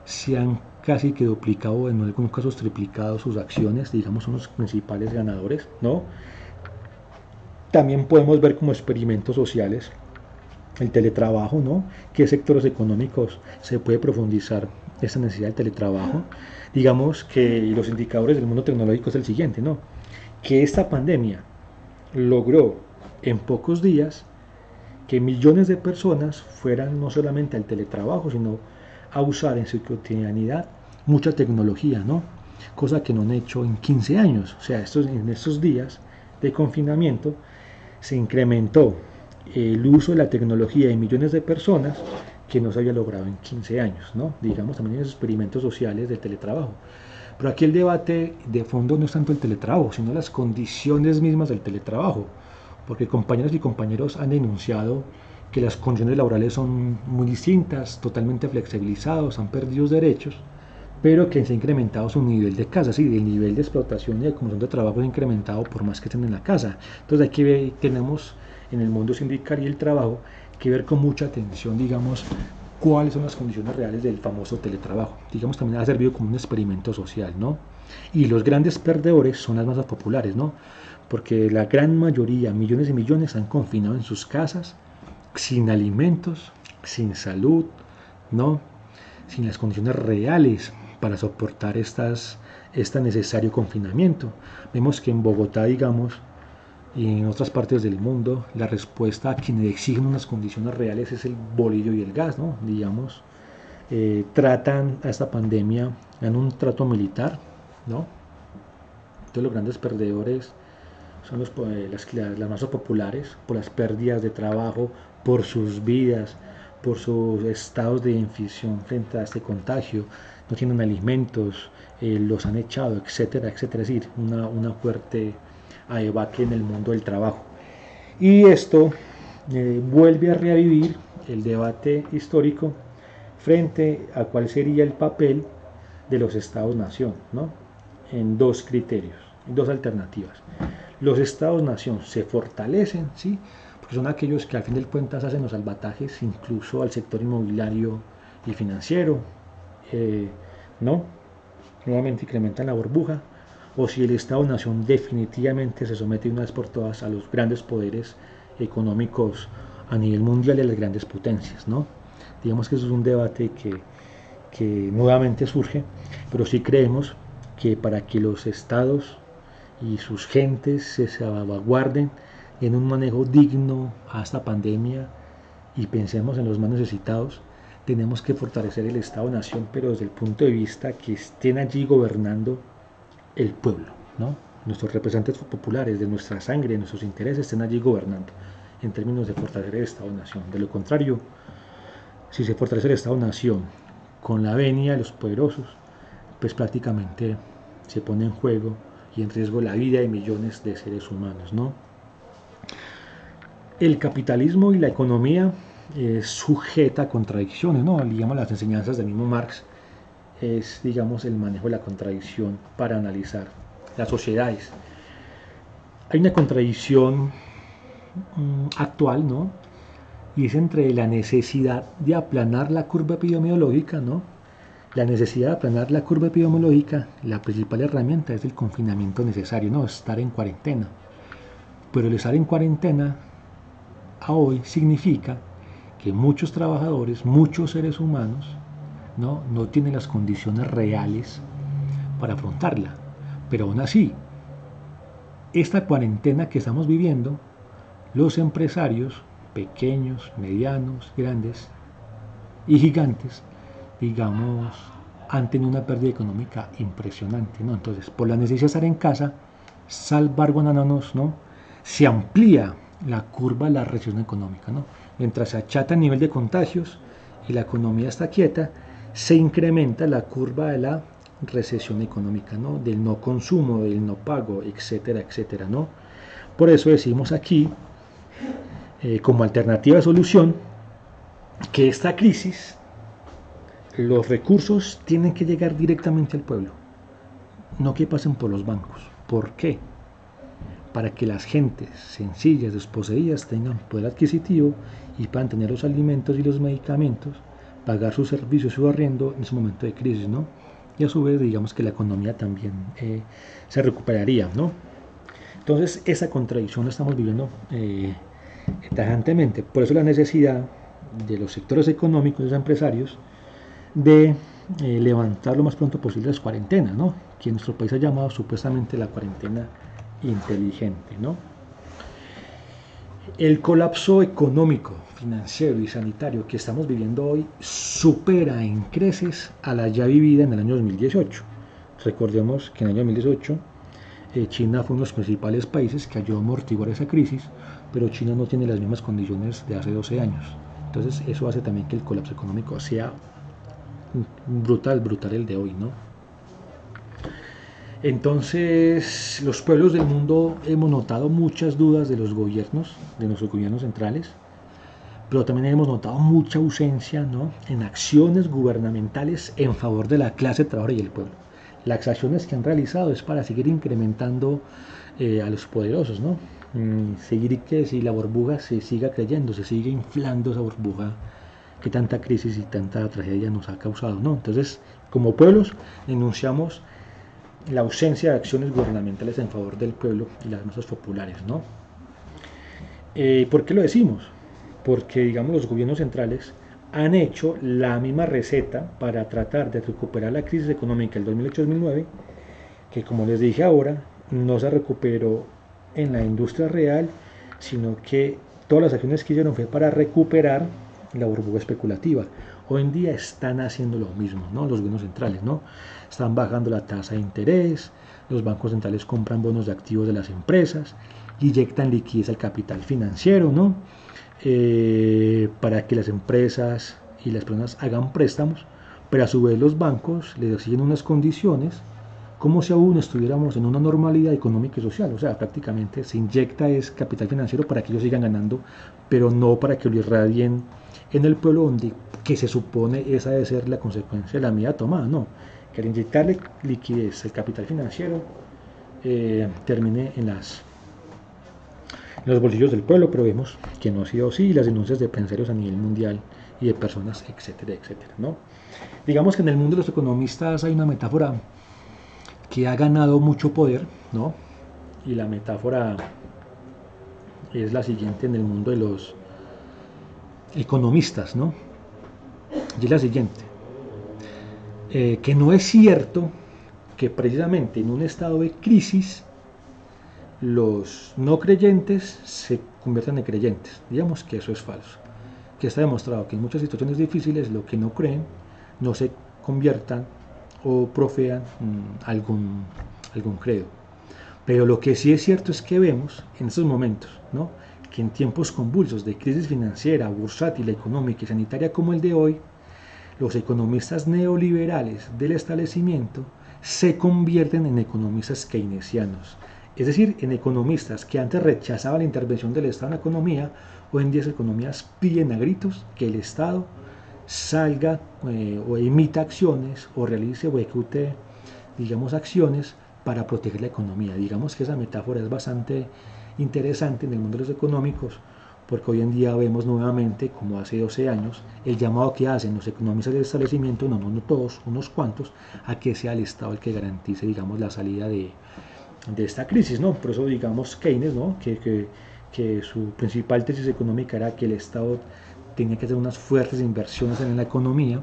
se han casi que duplicado, en algunos casos triplicado sus acciones, digamos, son los principales ganadores, ¿no? También podemos ver como experimentos sociales el teletrabajo, ¿no? ¿Qué sectores económicos se puede profundizar esta necesidad del teletrabajo? Digamos que los indicadores del mundo tecnológico es el siguiente, ¿no? Que esta pandemia logró en pocos días que millones de personas fueran no solamente al teletrabajo, sino a usar en su cotidianidad mucha tecnología, ¿no? Cosa que no han hecho en 15 años. O sea, en estos días de confinamiento se incrementó el uso de la tecnología de millones de personas que no se había logrado en 15 años, ¿no? Digamos, también en los experimentos sociales del teletrabajo. Pero aquí el debate de fondo no es tanto el teletrabajo, sino las condiciones mismas del teletrabajo, porque compañeros y compañeros han denunciado que las condiciones laborales son muy distintas, totalmente flexibilizados, han perdido derechos, pero que se ha incrementado su nivel de casa, sí, el nivel de explotación y de comisión de trabajo ha incrementado por más que estén en la casa. Entonces aquí tenemos en el mundo sindical y el trabajo que ver con mucha atención, digamos, cuáles son las condiciones reales del famoso teletrabajo. Digamos, también ha servido como un experimento social, ¿no? Y los grandes perdedores son las masas populares, ¿no? Porque la gran mayoría, millones y millones, se han confinado en sus casas, sin alimentos, sin salud, ¿no?, sin las condiciones reales para soportar este necesario confinamiento. Vemos que en Bogotá, digamos, y en otras partes del mundo, la respuesta a quienes exigen unas condiciones reales es el bolillo y el gas, ¿no? Digamos, tratan a esta pandemia en un trato militar, ¿no? Entonces los grandes perdedores son las masas populares, por las pérdidas de trabajo, por sus vidas, por sus estados de infección frente a este contagio, no tienen alimentos, los han echado, etcétera, etcétera. Es decir, una fuerte adebacle en el mundo del trabajo. Y esto vuelve a revivir el debate histórico frente a cuál sería el papel de los estados-nación, ¿no?, en dos criterios, en dos alternativas. Los estados-nación se fortalecen, ¿sí? Porque son aquellos que al fin de cuentas hacen los salvatajes incluso al sector inmobiliario y financiero, ¿no? Nuevamente incrementan la burbuja, o si el Estado-nación definitivamente se somete una vez por todas a los grandes poderes económicos a nivel mundial y a las grandes potencias, ¿no? Digamos que eso es un debate que nuevamente surge, pero sí creemos que para que los estados y sus gentes se salvaguarden en un manejo digno a esta pandemia y pensemos en los más necesitados, tenemos que fortalecer el Estado-Nación, pero desde el punto de vista que estén allí gobernando el pueblo, ¿no? Nuestros representantes populares, de nuestra sangre, de nuestros intereses, estén allí gobernando en términos de fortalecer el Estado-Nación. De lo contrario, si se fortalece el Estado-Nación con la venia de los poderosos, pues prácticamente se pone en juego y en riesgo la vida de millones de seres humanos, ¿no? El capitalismo y la economía es sujeta a contradicciones, ¿no? Digamos, las enseñanzas del mismo Marx es, digamos, el manejo de la contradicción para analizar las sociedades. Hay una contradicción actual, ¿no? Y es entre la necesidad de aplanar la curva epidemiológica, ¿no? La necesidad de aplanar la curva epidemiológica, la principal herramienta es el confinamiento necesario, ¿no? Estar en cuarentena. Pero el estar en cuarentena a hoy significa que muchos trabajadores, muchos seres humanos, no tienen las condiciones reales para afrontarla. Pero aún así, esta cuarentena que estamos viviendo, los empresarios, pequeños, medianos, grandes y gigantes, digamos, han tenido una pérdida económica impresionante, ¿no? Entonces, por la necesidad de estar en casa, salvaguardándonos, ¿no? Se amplía la curva de la recesión económica, ¿no? Mientras se achata el nivel de contagios y la economía está quieta, se incrementa la curva de la recesión económica, ¿no? Del no consumo, del no pago, etcétera, etcétera, ¿no? Por eso decimos aquí, como alternativa de solución, que esta crisis, los recursos tienen que llegar directamente al pueblo, no que pasen por los bancos. ¿Por qué? Para que las gentes sencillas, desposeídas, tengan poder adquisitivo y puedan tener los alimentos y los medicamentos, pagar sus servicios, su arriendo en su momento de crisis, ¿no? Y a su vez, digamos que la economía también se recuperaría, ¿no? Entonces, esa contradicción la estamos viviendo tajantemente. Por eso la necesidad de los sectores económicos, de los empresarios, de levantar lo más pronto posible las cuarentenas, ¿no? Que en nuestro país ha llamado supuestamente la cuarentena inteligente, ¿no? El colapso económico, financiero y sanitario que estamos viviendo hoy supera en creces a la ya vivida en el año 2018. Recordemos que en el año 2018 China fue uno de los principales países que ayudó a amortiguar esa crisis, pero China no tiene las mismas condiciones de hace 12 años. Entonces eso hace también que el colapso económico sea brutal el de hoy, ¿no? Entonces, los pueblos del mundo hemos notado muchas dudas de los gobiernos, de nuestros gobiernos centrales, pero también hemos notado mucha ausencia, ¿no?, en acciones gubernamentales en favor de la clase trabajadora y el pueblo. Las acciones que han realizado es para seguir incrementando a los poderosos, ¿no? Seguir que si la burbuja se siga creyendo, se sigue inflando esa burbuja que tanta crisis y tanta tragedia nos ha causado, ¿no? Entonces, como pueblos, denunciamos la ausencia de acciones gubernamentales en favor del pueblo y las masas populares, ¿no? ¿Por qué lo decimos? Porque, digamos, los gobiernos centrales han hecho la misma receta para tratar de recuperar la crisis económica del 2008-2009, que, como les dije ahora, no se recuperó en la industria real, sino que todas las acciones que hicieron fue para recuperar la burbuja especulativa. Hoy en día están haciendo lo mismo, ¿no? Los gobiernos centrales, ¿no? Están bajando la tasa de interés, los bancos centrales compran bonos de activos de las empresas, inyectan liquidez al capital financiero, ¿no? Para que las empresas y las personas hagan préstamos, pero a su vez los bancos les exigen unas condiciones como si aún estuviéramos en una normalidad económica y social. O sea, prácticamente se inyecta es capital financiero para que ellos sigan ganando, pero no para que lo irradien en el pueblo, donde que se supone esa debe ser la consecuencia de la medida tomada, no, que al inyectarle liquidez al capital financiero termine en las en los bolsillos del pueblo, pero vemos que no ha sido así, y las denuncias de penseros a nivel mundial y de personas, etcétera, etcétera, ¿no? Digamos que en el mundo de los economistas hay una metáfora que ha ganado mucho poder, ¿no? Y la metáfora es la siguiente en el mundo de los economistas, ¿no? Y es la siguiente, que no es cierto que precisamente en un estado de crisis los no creyentes se conviertan en creyentes. Digamos que eso es falso. Que está demostrado que en muchas situaciones difíciles los que no creen no se conviertan o profean algún credo. Pero lo que sí es cierto es que vemos en estos momentos, ¿no?, que en tiempos convulsos de crisis financiera, bursátil, económica y sanitaria como el de hoy, los economistas neoliberales del establecimiento se convierten en economistas keynesianos, es decir, en economistas que antes rechazaban la intervención del Estado en la economía, hoy en día las economías piden a gritos que el Estado salga o emita acciones o realice o ejecute, digamos, acciones para proteger la economía. Digamos que esa metáfora es bastante interesante en el mundo de los económicos, porque hoy en día vemos nuevamente, como hace 12 años, el llamado que hacen los economistas del establecimiento, no todos, unos cuantos, a que sea el Estado el que garantice, digamos, la salida de esta crisis, ¿no? Por eso, digamos, Keynes, ¿no?, que su principal tesis económica era que el Estado tenía que hacer unas fuertes inversiones en la economía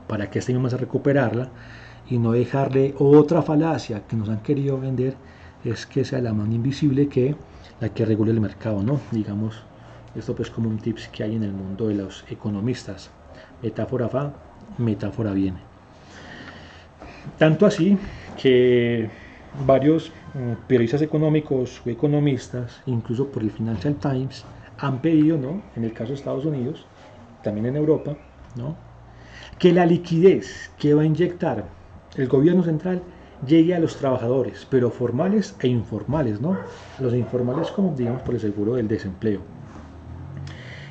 para que ésta misma se recuperarla y no dejarle otra falacia que nos han querido vender, es que sea la mano invisible que la que regule el mercado, ¿no? Digamos, esto pues como un tips que hay en el mundo de los economistas. Metáfora va, metáfora viene. Tanto así que varios periodistas económicos o economistas, incluso por el Financial Times, han pedido, ¿no?, en el caso de Estados Unidos, también en Europa, ¿no?, que la liquidez que va a inyectar el gobierno central llegue a los trabajadores, pero formales e informales, ¿no? Los informales, como digamos, por el seguro del desempleo.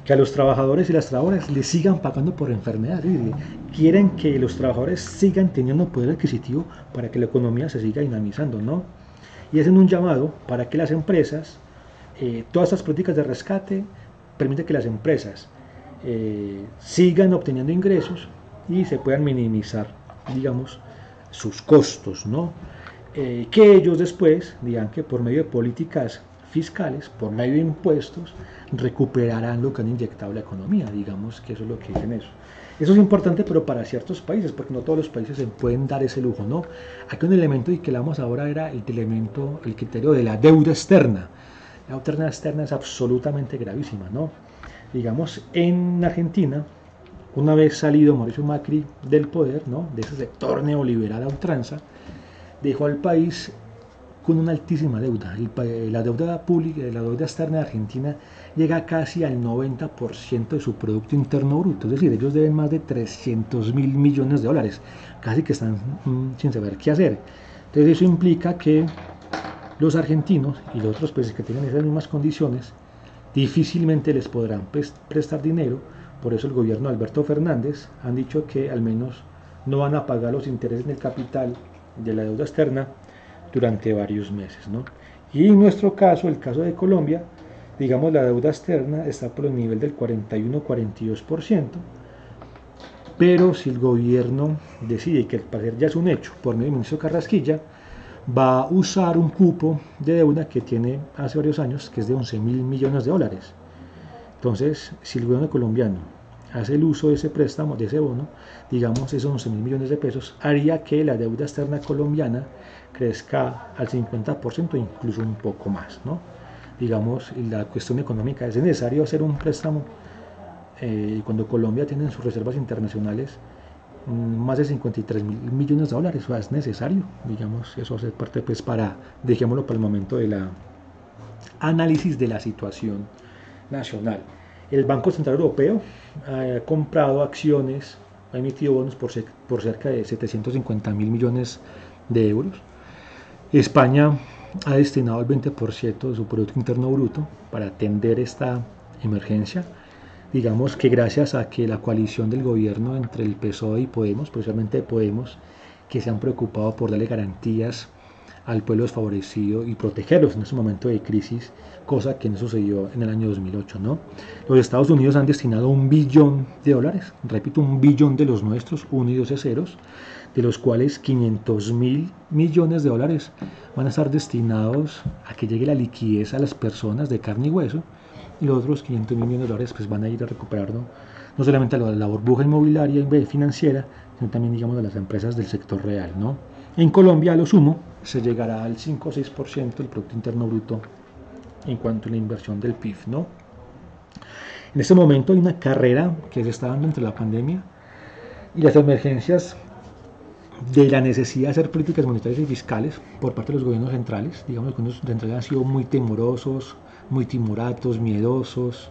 Que a los trabajadores y las trabajadoras les sigan pagando por enfermedad. Quieren que los trabajadores sigan teniendo poder adquisitivo para que la economía se siga dinamizando, ¿no? Y hacen un llamado para que las empresas, todas estas políticas de rescate permiten que las empresas sigan obteniendo ingresos y se puedan minimizar, digamos, sus costos, ¿no? Que ellos después digan que por medio de políticas fiscales, por medio de impuestos, recuperarán lo que han inyectado la economía. Digamos que eso es lo que dicen eso. Eso es importante, pero para ciertos países, porque no todos los países se pueden dar ese lujo, ¿no? Aquí un elemento y que hablamos ahora era el criterio de la deuda externa. La deuda externa es absolutamente gravísima, ¿no? Digamos, en Argentina, una vez salido Mauricio Macri del poder, ¿no?, de ese sector neoliberal a ultranza, dejó al país con una altísima deuda. La deuda pública, la deuda externa de Argentina llega casi al 90% de su Producto Interno Bruto, es decir, ellos deben más de 300.000 millones de dólares, casi que están sin saber qué hacer. Entonces eso implica que los argentinos y los otros países que tienen esas mismas condiciones difícilmente les podrán prestar dinero. Por eso el gobierno de Alberto Fernández han dicho que al menos no van a pagar los intereses del capital de la deuda externa durante varios meses, ¿no? Y en nuestro caso, el caso de Colombia, digamos, la deuda externa está por el nivel del 41-42%, pero si el gobierno decide, que al parecer ya es un hecho, por medio del ministro Carrasquilla, va a usar un cupo de deuda que tiene hace varios años, que es de 11.000 millones de dólares. Entonces, si el gobierno colombiano hace el uso de ese préstamo, de ese bono, digamos, esos 11.000 millones de pesos, haría que la deuda externa colombiana crezca al 50%, incluso un poco más, ¿no? Digamos, la cuestión económica, es necesario hacer un préstamo cuando Colombia tiene en sus reservas internacionales más de 53.000 millones de dólares, o sea, es necesario, digamos, eso hace parte, pues, dejémoslo para el momento de la análisis de la situación nacional. El Banco Central Europeo ha comprado acciones, ha emitido bonos por cerca de 750.000 millones de euros. España ha destinado el 20% de su Producto Interno Bruto para atender esta emergencia. Digamos que gracias a que la coalición del gobierno entre el PSOE y Podemos, precisamente Podemos, que se han preocupado por darle garantías al pueblo desfavorecido y protegerlos en ese momento de crisis, cosa que no sucedió en el año 2008, ¿no? Los Estados Unidos han destinado $1 billón, repito, 1 billón de los nuestros, 1 y 12 ceros, de los cuales 500.000 millones de dólares van a estar destinados a que llegue la liquidez a las personas de carne y hueso, y los otros 500.000 millones de dólares pues van a ir a recuperar, no solamente a la burbuja inmobiliaria y financiera, sino también, digamos, a las empresas del sector real, ¿no? En Colombia, a lo sumo, se llegará al 5 o 6% del Producto Interno Bruto en cuanto a la inversión del PIB, ¿no? En este momento hay una carrera que se está dando entre la pandemia y las emergencias de la necesidad de hacer políticas monetarias y fiscales por parte de los gobiernos centrales. Digamos que los gobiernos centrales han sido muy temorosos, muy timoratos, miedosos,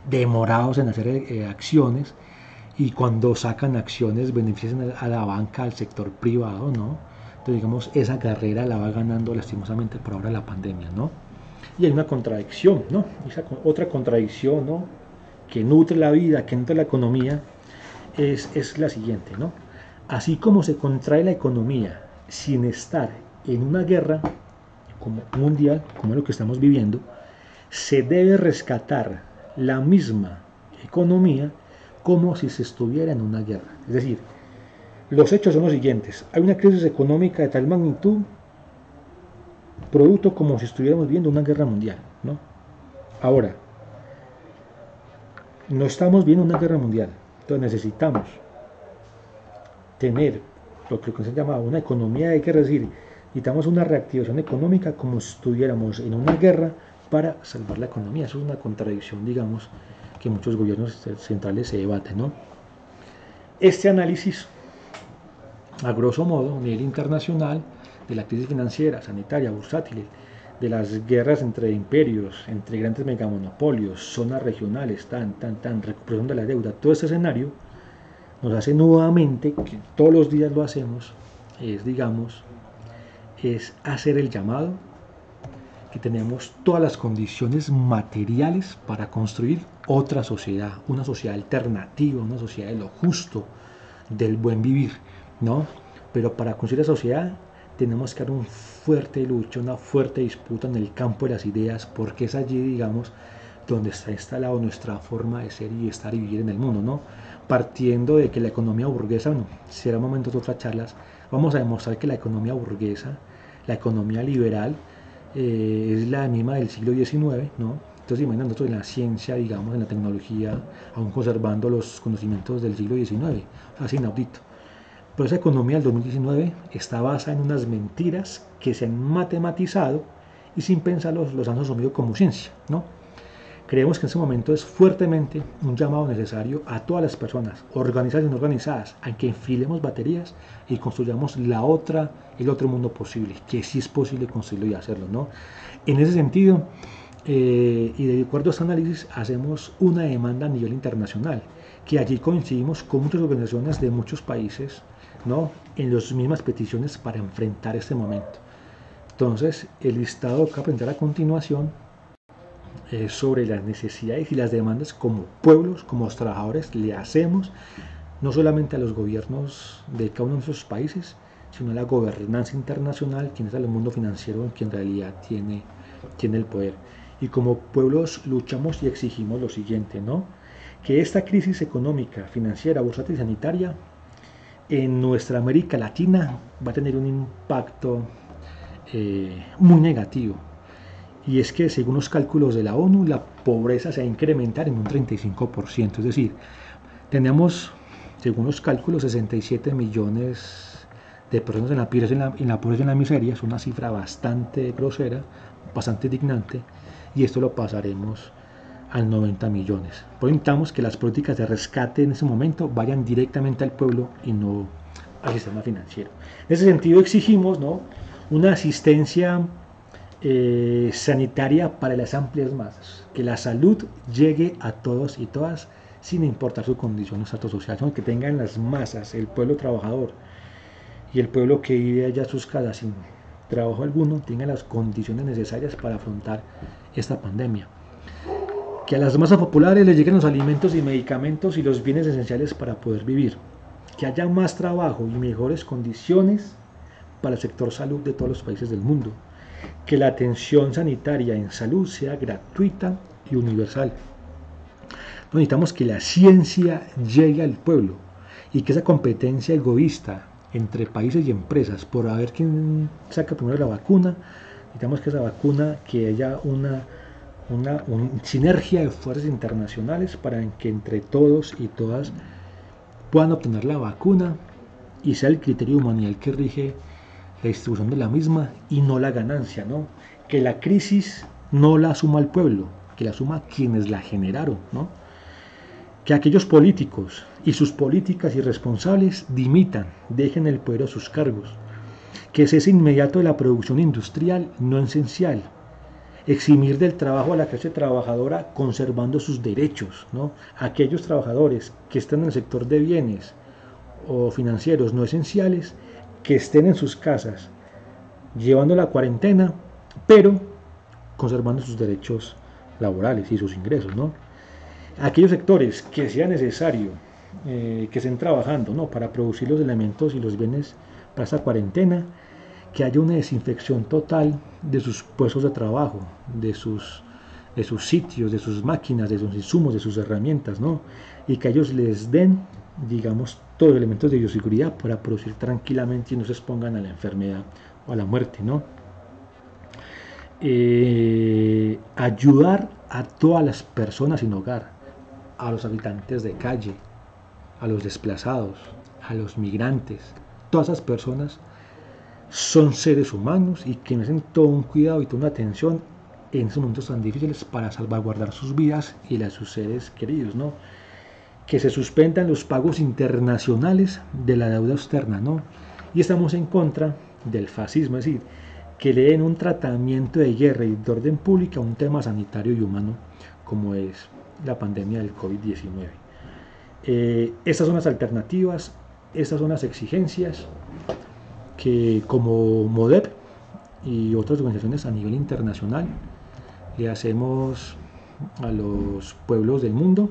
demorados en hacer acciones, y cuando sacan acciones benefician a la banca, al sector privado, ¿no? Entonces, digamos, esa carrera la va ganando lastimosamente por ahora la pandemia, ¿no? Y hay una contradicción, ¿no? Esa otra contradicción, ¿no?, que nutre la vida, que nutre la economía, es la siguiente, ¿no? Así como se contrae la economía sin estar en una guerra como mundial, como es lo que estamos viviendo, se debe rescatar la misma economía como si se estuviera en una guerra. Es decir, los hechos son los siguientes: hay una crisis económica de tal magnitud, producto como si estuviéramos viviendo una guerra mundial, ¿no? Ahora, no estamos viendo una guerra mundial, entonces necesitamos tener lo que se llama una economía de guerra, es decir, necesitamos una reactivación económica como si estuviéramos en una guerra para salvar la economía. Eso es una contradicción, digamos, que muchos gobiernos centrales se debaten, ¿no? Este análisis, a grosso modo, a nivel internacional, de la crisis financiera, sanitaria, bursátil, de las guerras entre imperios, entre grandes megamonopolios, zonas regionales, recuperación de la deuda, todo este escenario nos hace nuevamente, que todos los días lo hacemos, es hacer el llamado que tenemos todas las condiciones materiales para construir otra sociedad, una sociedad alternativa, una sociedad de lo justo, del buen vivir, ¿no? Pero para construir esa sociedad tenemos que dar una fuerte lucha, una fuerte disputa en el campo de las ideas, porque es allí, digamos, donde está instalado nuestra forma de ser y estar y vivir en el mundo, ¿no? Partiendo de que la economía burguesa, bueno, será momento de otras charlas, vamos a demostrar que la economía burguesa, la economía liberal, es la misma del siglo XIX, ¿no? Entonces, imagínate nosotros en la ciencia, digamos, en la tecnología, aún conservando los conocimientos del siglo XIX, así inaudito. Pero esa economía del 2019 está basada en unas mentiras que se han matematizado y sin pensarlos los han asumido como ciencia, ¿no? Creemos que en ese momento es fuertemente un llamado necesario a todas las personas, organizadas y no organizadas, a que enfilemos baterías y construyamos el otro mundo posible, que sí es posible construirlo y hacerlo, ¿no? En ese sentido, y de acuerdo a este análisis, hacemos una demanda a nivel internacional, que allí coincidimos con muchas organizaciones de muchos países, ¿no?, en las mismas peticiones para enfrentar este momento. Entonces, el listado que voy a presentar a continuación sobre las necesidades y las demandas como pueblos, como trabajadores, le hacemos no solamente a los gobiernos de cada uno de nuestros países, sino a la gobernanza internacional, quien es el mundo financiero, que en realidad tiene el poder. Y como pueblos luchamos y exigimos lo siguiente, ¿no?, que esta crisis económica, financiera, bursátil y sanitaria en nuestra América Latina va a tener un impacto muy negativo. Y es que, según los cálculos de la ONU, la pobreza se va a incrementar en un 35%. Es decir, tenemos, según los cálculos, 67 millones de personas en la pobreza y en la miseria. Es una cifra bastante grosera, bastante indignante, y esto lo pasaremos al 90 millones. Por eso necesitamos que las políticas de rescate en ese momento vayan directamente al pueblo y no al sistema financiero. En ese sentido exigimos, ¿no?, una asistencia sanitaria para las amplias masas, que la salud llegue a todos y todas sin importar su condición o estatus social, que tengan las masas, el pueblo trabajador y el pueblo que vive allá en sus casas sin trabajo alguno, tengan las condiciones necesarias para afrontar esta pandemia. Que a las masas populares les lleguen los alimentos y medicamentos y los bienes esenciales para poder vivir. Que haya más trabajo y mejores condiciones para el sector salud de todos los países del mundo, que la atención sanitaria en salud sea gratuita y universal. Necesitamos que la ciencia llegue al pueblo y que esa competencia egoísta entre países y empresas por a ver quién saca primero la vacuna, necesitamos que esa vacuna, que haya una sinergia de fuerzas internacionales para que entre todos y todas puedan obtener la vacuna y sea el criterio humanidad el que rige la distribución de la misma y no la ganancia, ¿no? Que la crisis no la asuma el pueblo, que la asuma quienes la generaron, ¿no? Que aquellos políticos y sus políticas irresponsables dimitan, dejen el poder a sus cargos, que cese inmediato de la producción industrial no esencial, eximir del trabajo a la clase trabajadora conservando sus derechos, ¿no? Aquellos trabajadores que están en el sector de bienes o financieros no esenciales, que estén en sus casas llevando la cuarentena, pero conservando sus derechos laborales y sus ingresos, ¿no? Aquellos sectores que sea necesario que estén trabajando, ¿no?, para producir los elementos y los bienes para esta cuarentena, que haya una desinfección total de sus puestos de trabajo, de sus sitios, de sus máquinas, de sus insumos, de sus herramientas, ¿no? Y que ellos les den, digamos, todos los elementos de bioseguridad para producir tranquilamente y no se expongan a la enfermedad o a la muerte, ¿no? Ayudar a todas las personas sin hogar, a los habitantes de calle, a los desplazados, a los migrantes. Todas esas personas son seres humanos y que merecen todo un cuidado y toda una atención en esos momentos tan difíciles para salvaguardar sus vidas y las de sus seres queridos, ¿no? Que se suspendan los pagos internacionales de la deuda externa, ¿no? Y estamos en contra del fascismo, es decir, que le den un tratamiento de guerra y de orden pública a un tema sanitario y humano como es la pandemia del COVID-19. Estas son las alternativas, estas son las exigencias que como MODEP y otras organizaciones a nivel internacional le hacemos a los pueblos del mundo.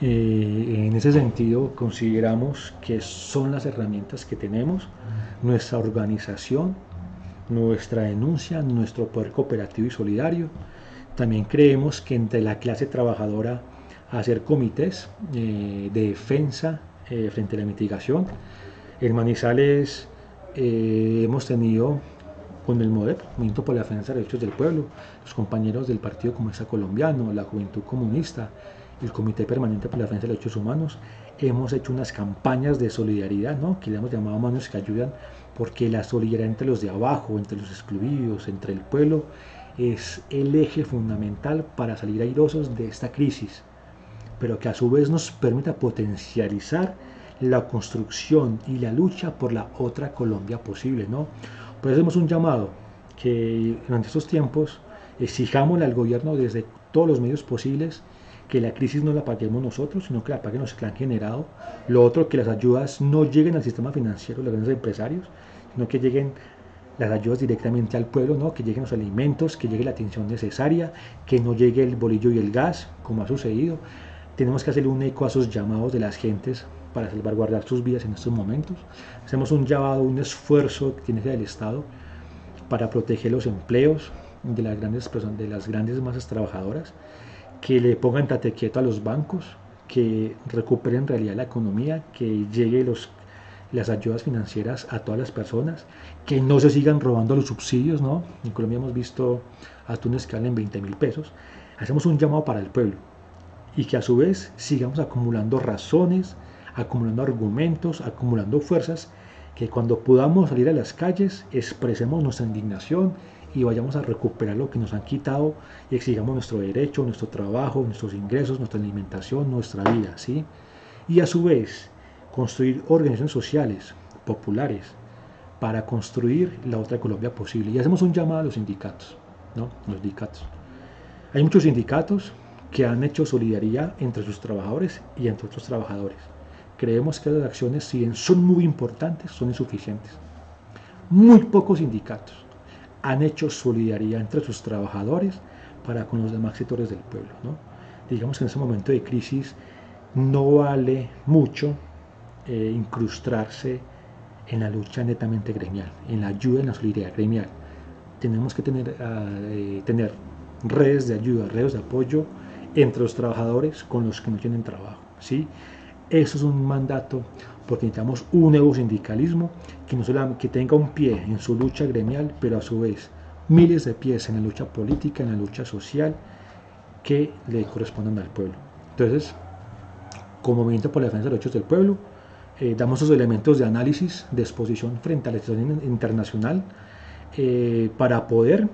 En ese sentido consideramos que son las herramientas que tenemos, nuestra organización, nuestra denuncia, nuestro poder cooperativo y solidario. También creemos que entre la clase trabajadora hacer comités de defensa frente a la mitigación. En Manizales hemos tenido con el MODEP, Movimiento por la Defensa de los Derechos del Pueblo, los compañeros del Partido Comunista Colombiano, la Juventud Comunista, el Comité Permanente por la Defensa de los Derechos Humanos, hemos hecho unas campañas de solidaridad, ¿no?, que le hemos llamado Manos que Ayudan, porque la solidaridad entre los de abajo, entre los excluidos, entre el pueblo, es el eje fundamental para salir airosos de esta crisis, pero que a su vez nos permita potencializar la construcción y la lucha por la otra Colombia posible, ¿no? Por eso hacemos un llamado que durante estos tiempos exijámosle al gobierno desde todos los medios posibles que la crisis no la paguemos nosotros, sino que la paguen los que la han generado. Lo otro, que las ayudas no lleguen al sistema financiero de los grandes empresarios, sino que lleguen las ayudas directamente al pueblo, ¿no?, que lleguen los alimentos, que llegue la atención necesaria, que no llegue el bolillo y el gas, como ha sucedido. Tenemos que hacerle un eco a esos llamados de las gentes para salvaguardar sus vidas en estos momentos. Hacemos un llamado, un esfuerzo que tiene que ser el Estado para proteger los empleos de las grandes personas, de las grandes masas trabajadoras, que le pongan tate quieto a los bancos, que recuperen en realidad la economía, que lleguen las ayudas financieras a todas las personas, que no se sigan robando los subsidios, ¿no? En Colombia hemos visto atunes que valen 20.000 pesos. Hacemos un llamado para el pueblo y que a su vez sigamos acumulando razones, acumulando argumentos, acumulando fuerzas, que cuando podamos salir a las calles expresemos nuestra indignación y vayamos a recuperar lo que nos han quitado y exigamos nuestro derecho, nuestro trabajo, nuestros ingresos, nuestra alimentación, nuestra vida, ¿sí? Y a su vez construir organizaciones sociales, populares, para construir la otra Colombia posible. Y hacemos un llamado a los sindicatos, ¿no? Los sindicatos. Hay muchos sindicatos que han hecho solidaridad entre sus trabajadores y entre otros trabajadores. Creemos que las acciones, si bien son muy importantes, son insuficientes. Muy pocos sindicatos han hecho solidaridad entre sus trabajadores para con los demás sectores del pueblo, ¿no? Digamos que en ese momento de crisis no vale mucho incrustarse en la lucha netamente gremial, en la ayuda, en la solidaridad gremial. Tenemos que tener redes de ayuda, redes de apoyo entre los trabajadores con los que no tienen trabajo, ¿sí? Eso es un mandato, porque necesitamos un nuevo sindicalismo que no solamente que tenga un pie en su lucha gremial, pero a su vez miles de pies en la lucha política, en la lucha social que le correspondan al pueblo. Entonces, como Movimiento por la Defensa de los Derechos del Pueblo, damos esos elementos de análisis, de exposición frente a la situación internacional, para poder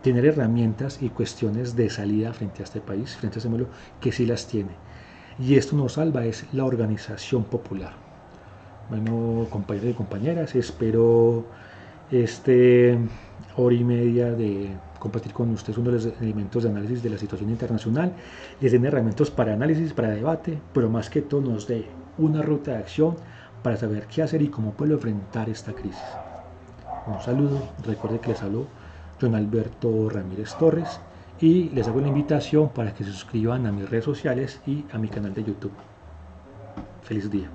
tener herramientas y cuestiones de salida frente a este país, frente a este modelo que sí las tiene. Y esto nos salva es la organización popular. Bueno, compañeros y compañeras, espero hora y media de compartir con ustedes uno de los elementos de análisis de la situación internacional, les den herramientas para análisis, para debate, pero más que todo nos dé una ruta de acción para saber qué hacer y cómo puedo enfrentar esta crisis. Un saludo, recuerde que les habló John Alberto Ramírez Torres y les hago la invitación para que se suscriban a mis redes sociales y a mi canal de YouTube. Feliz día.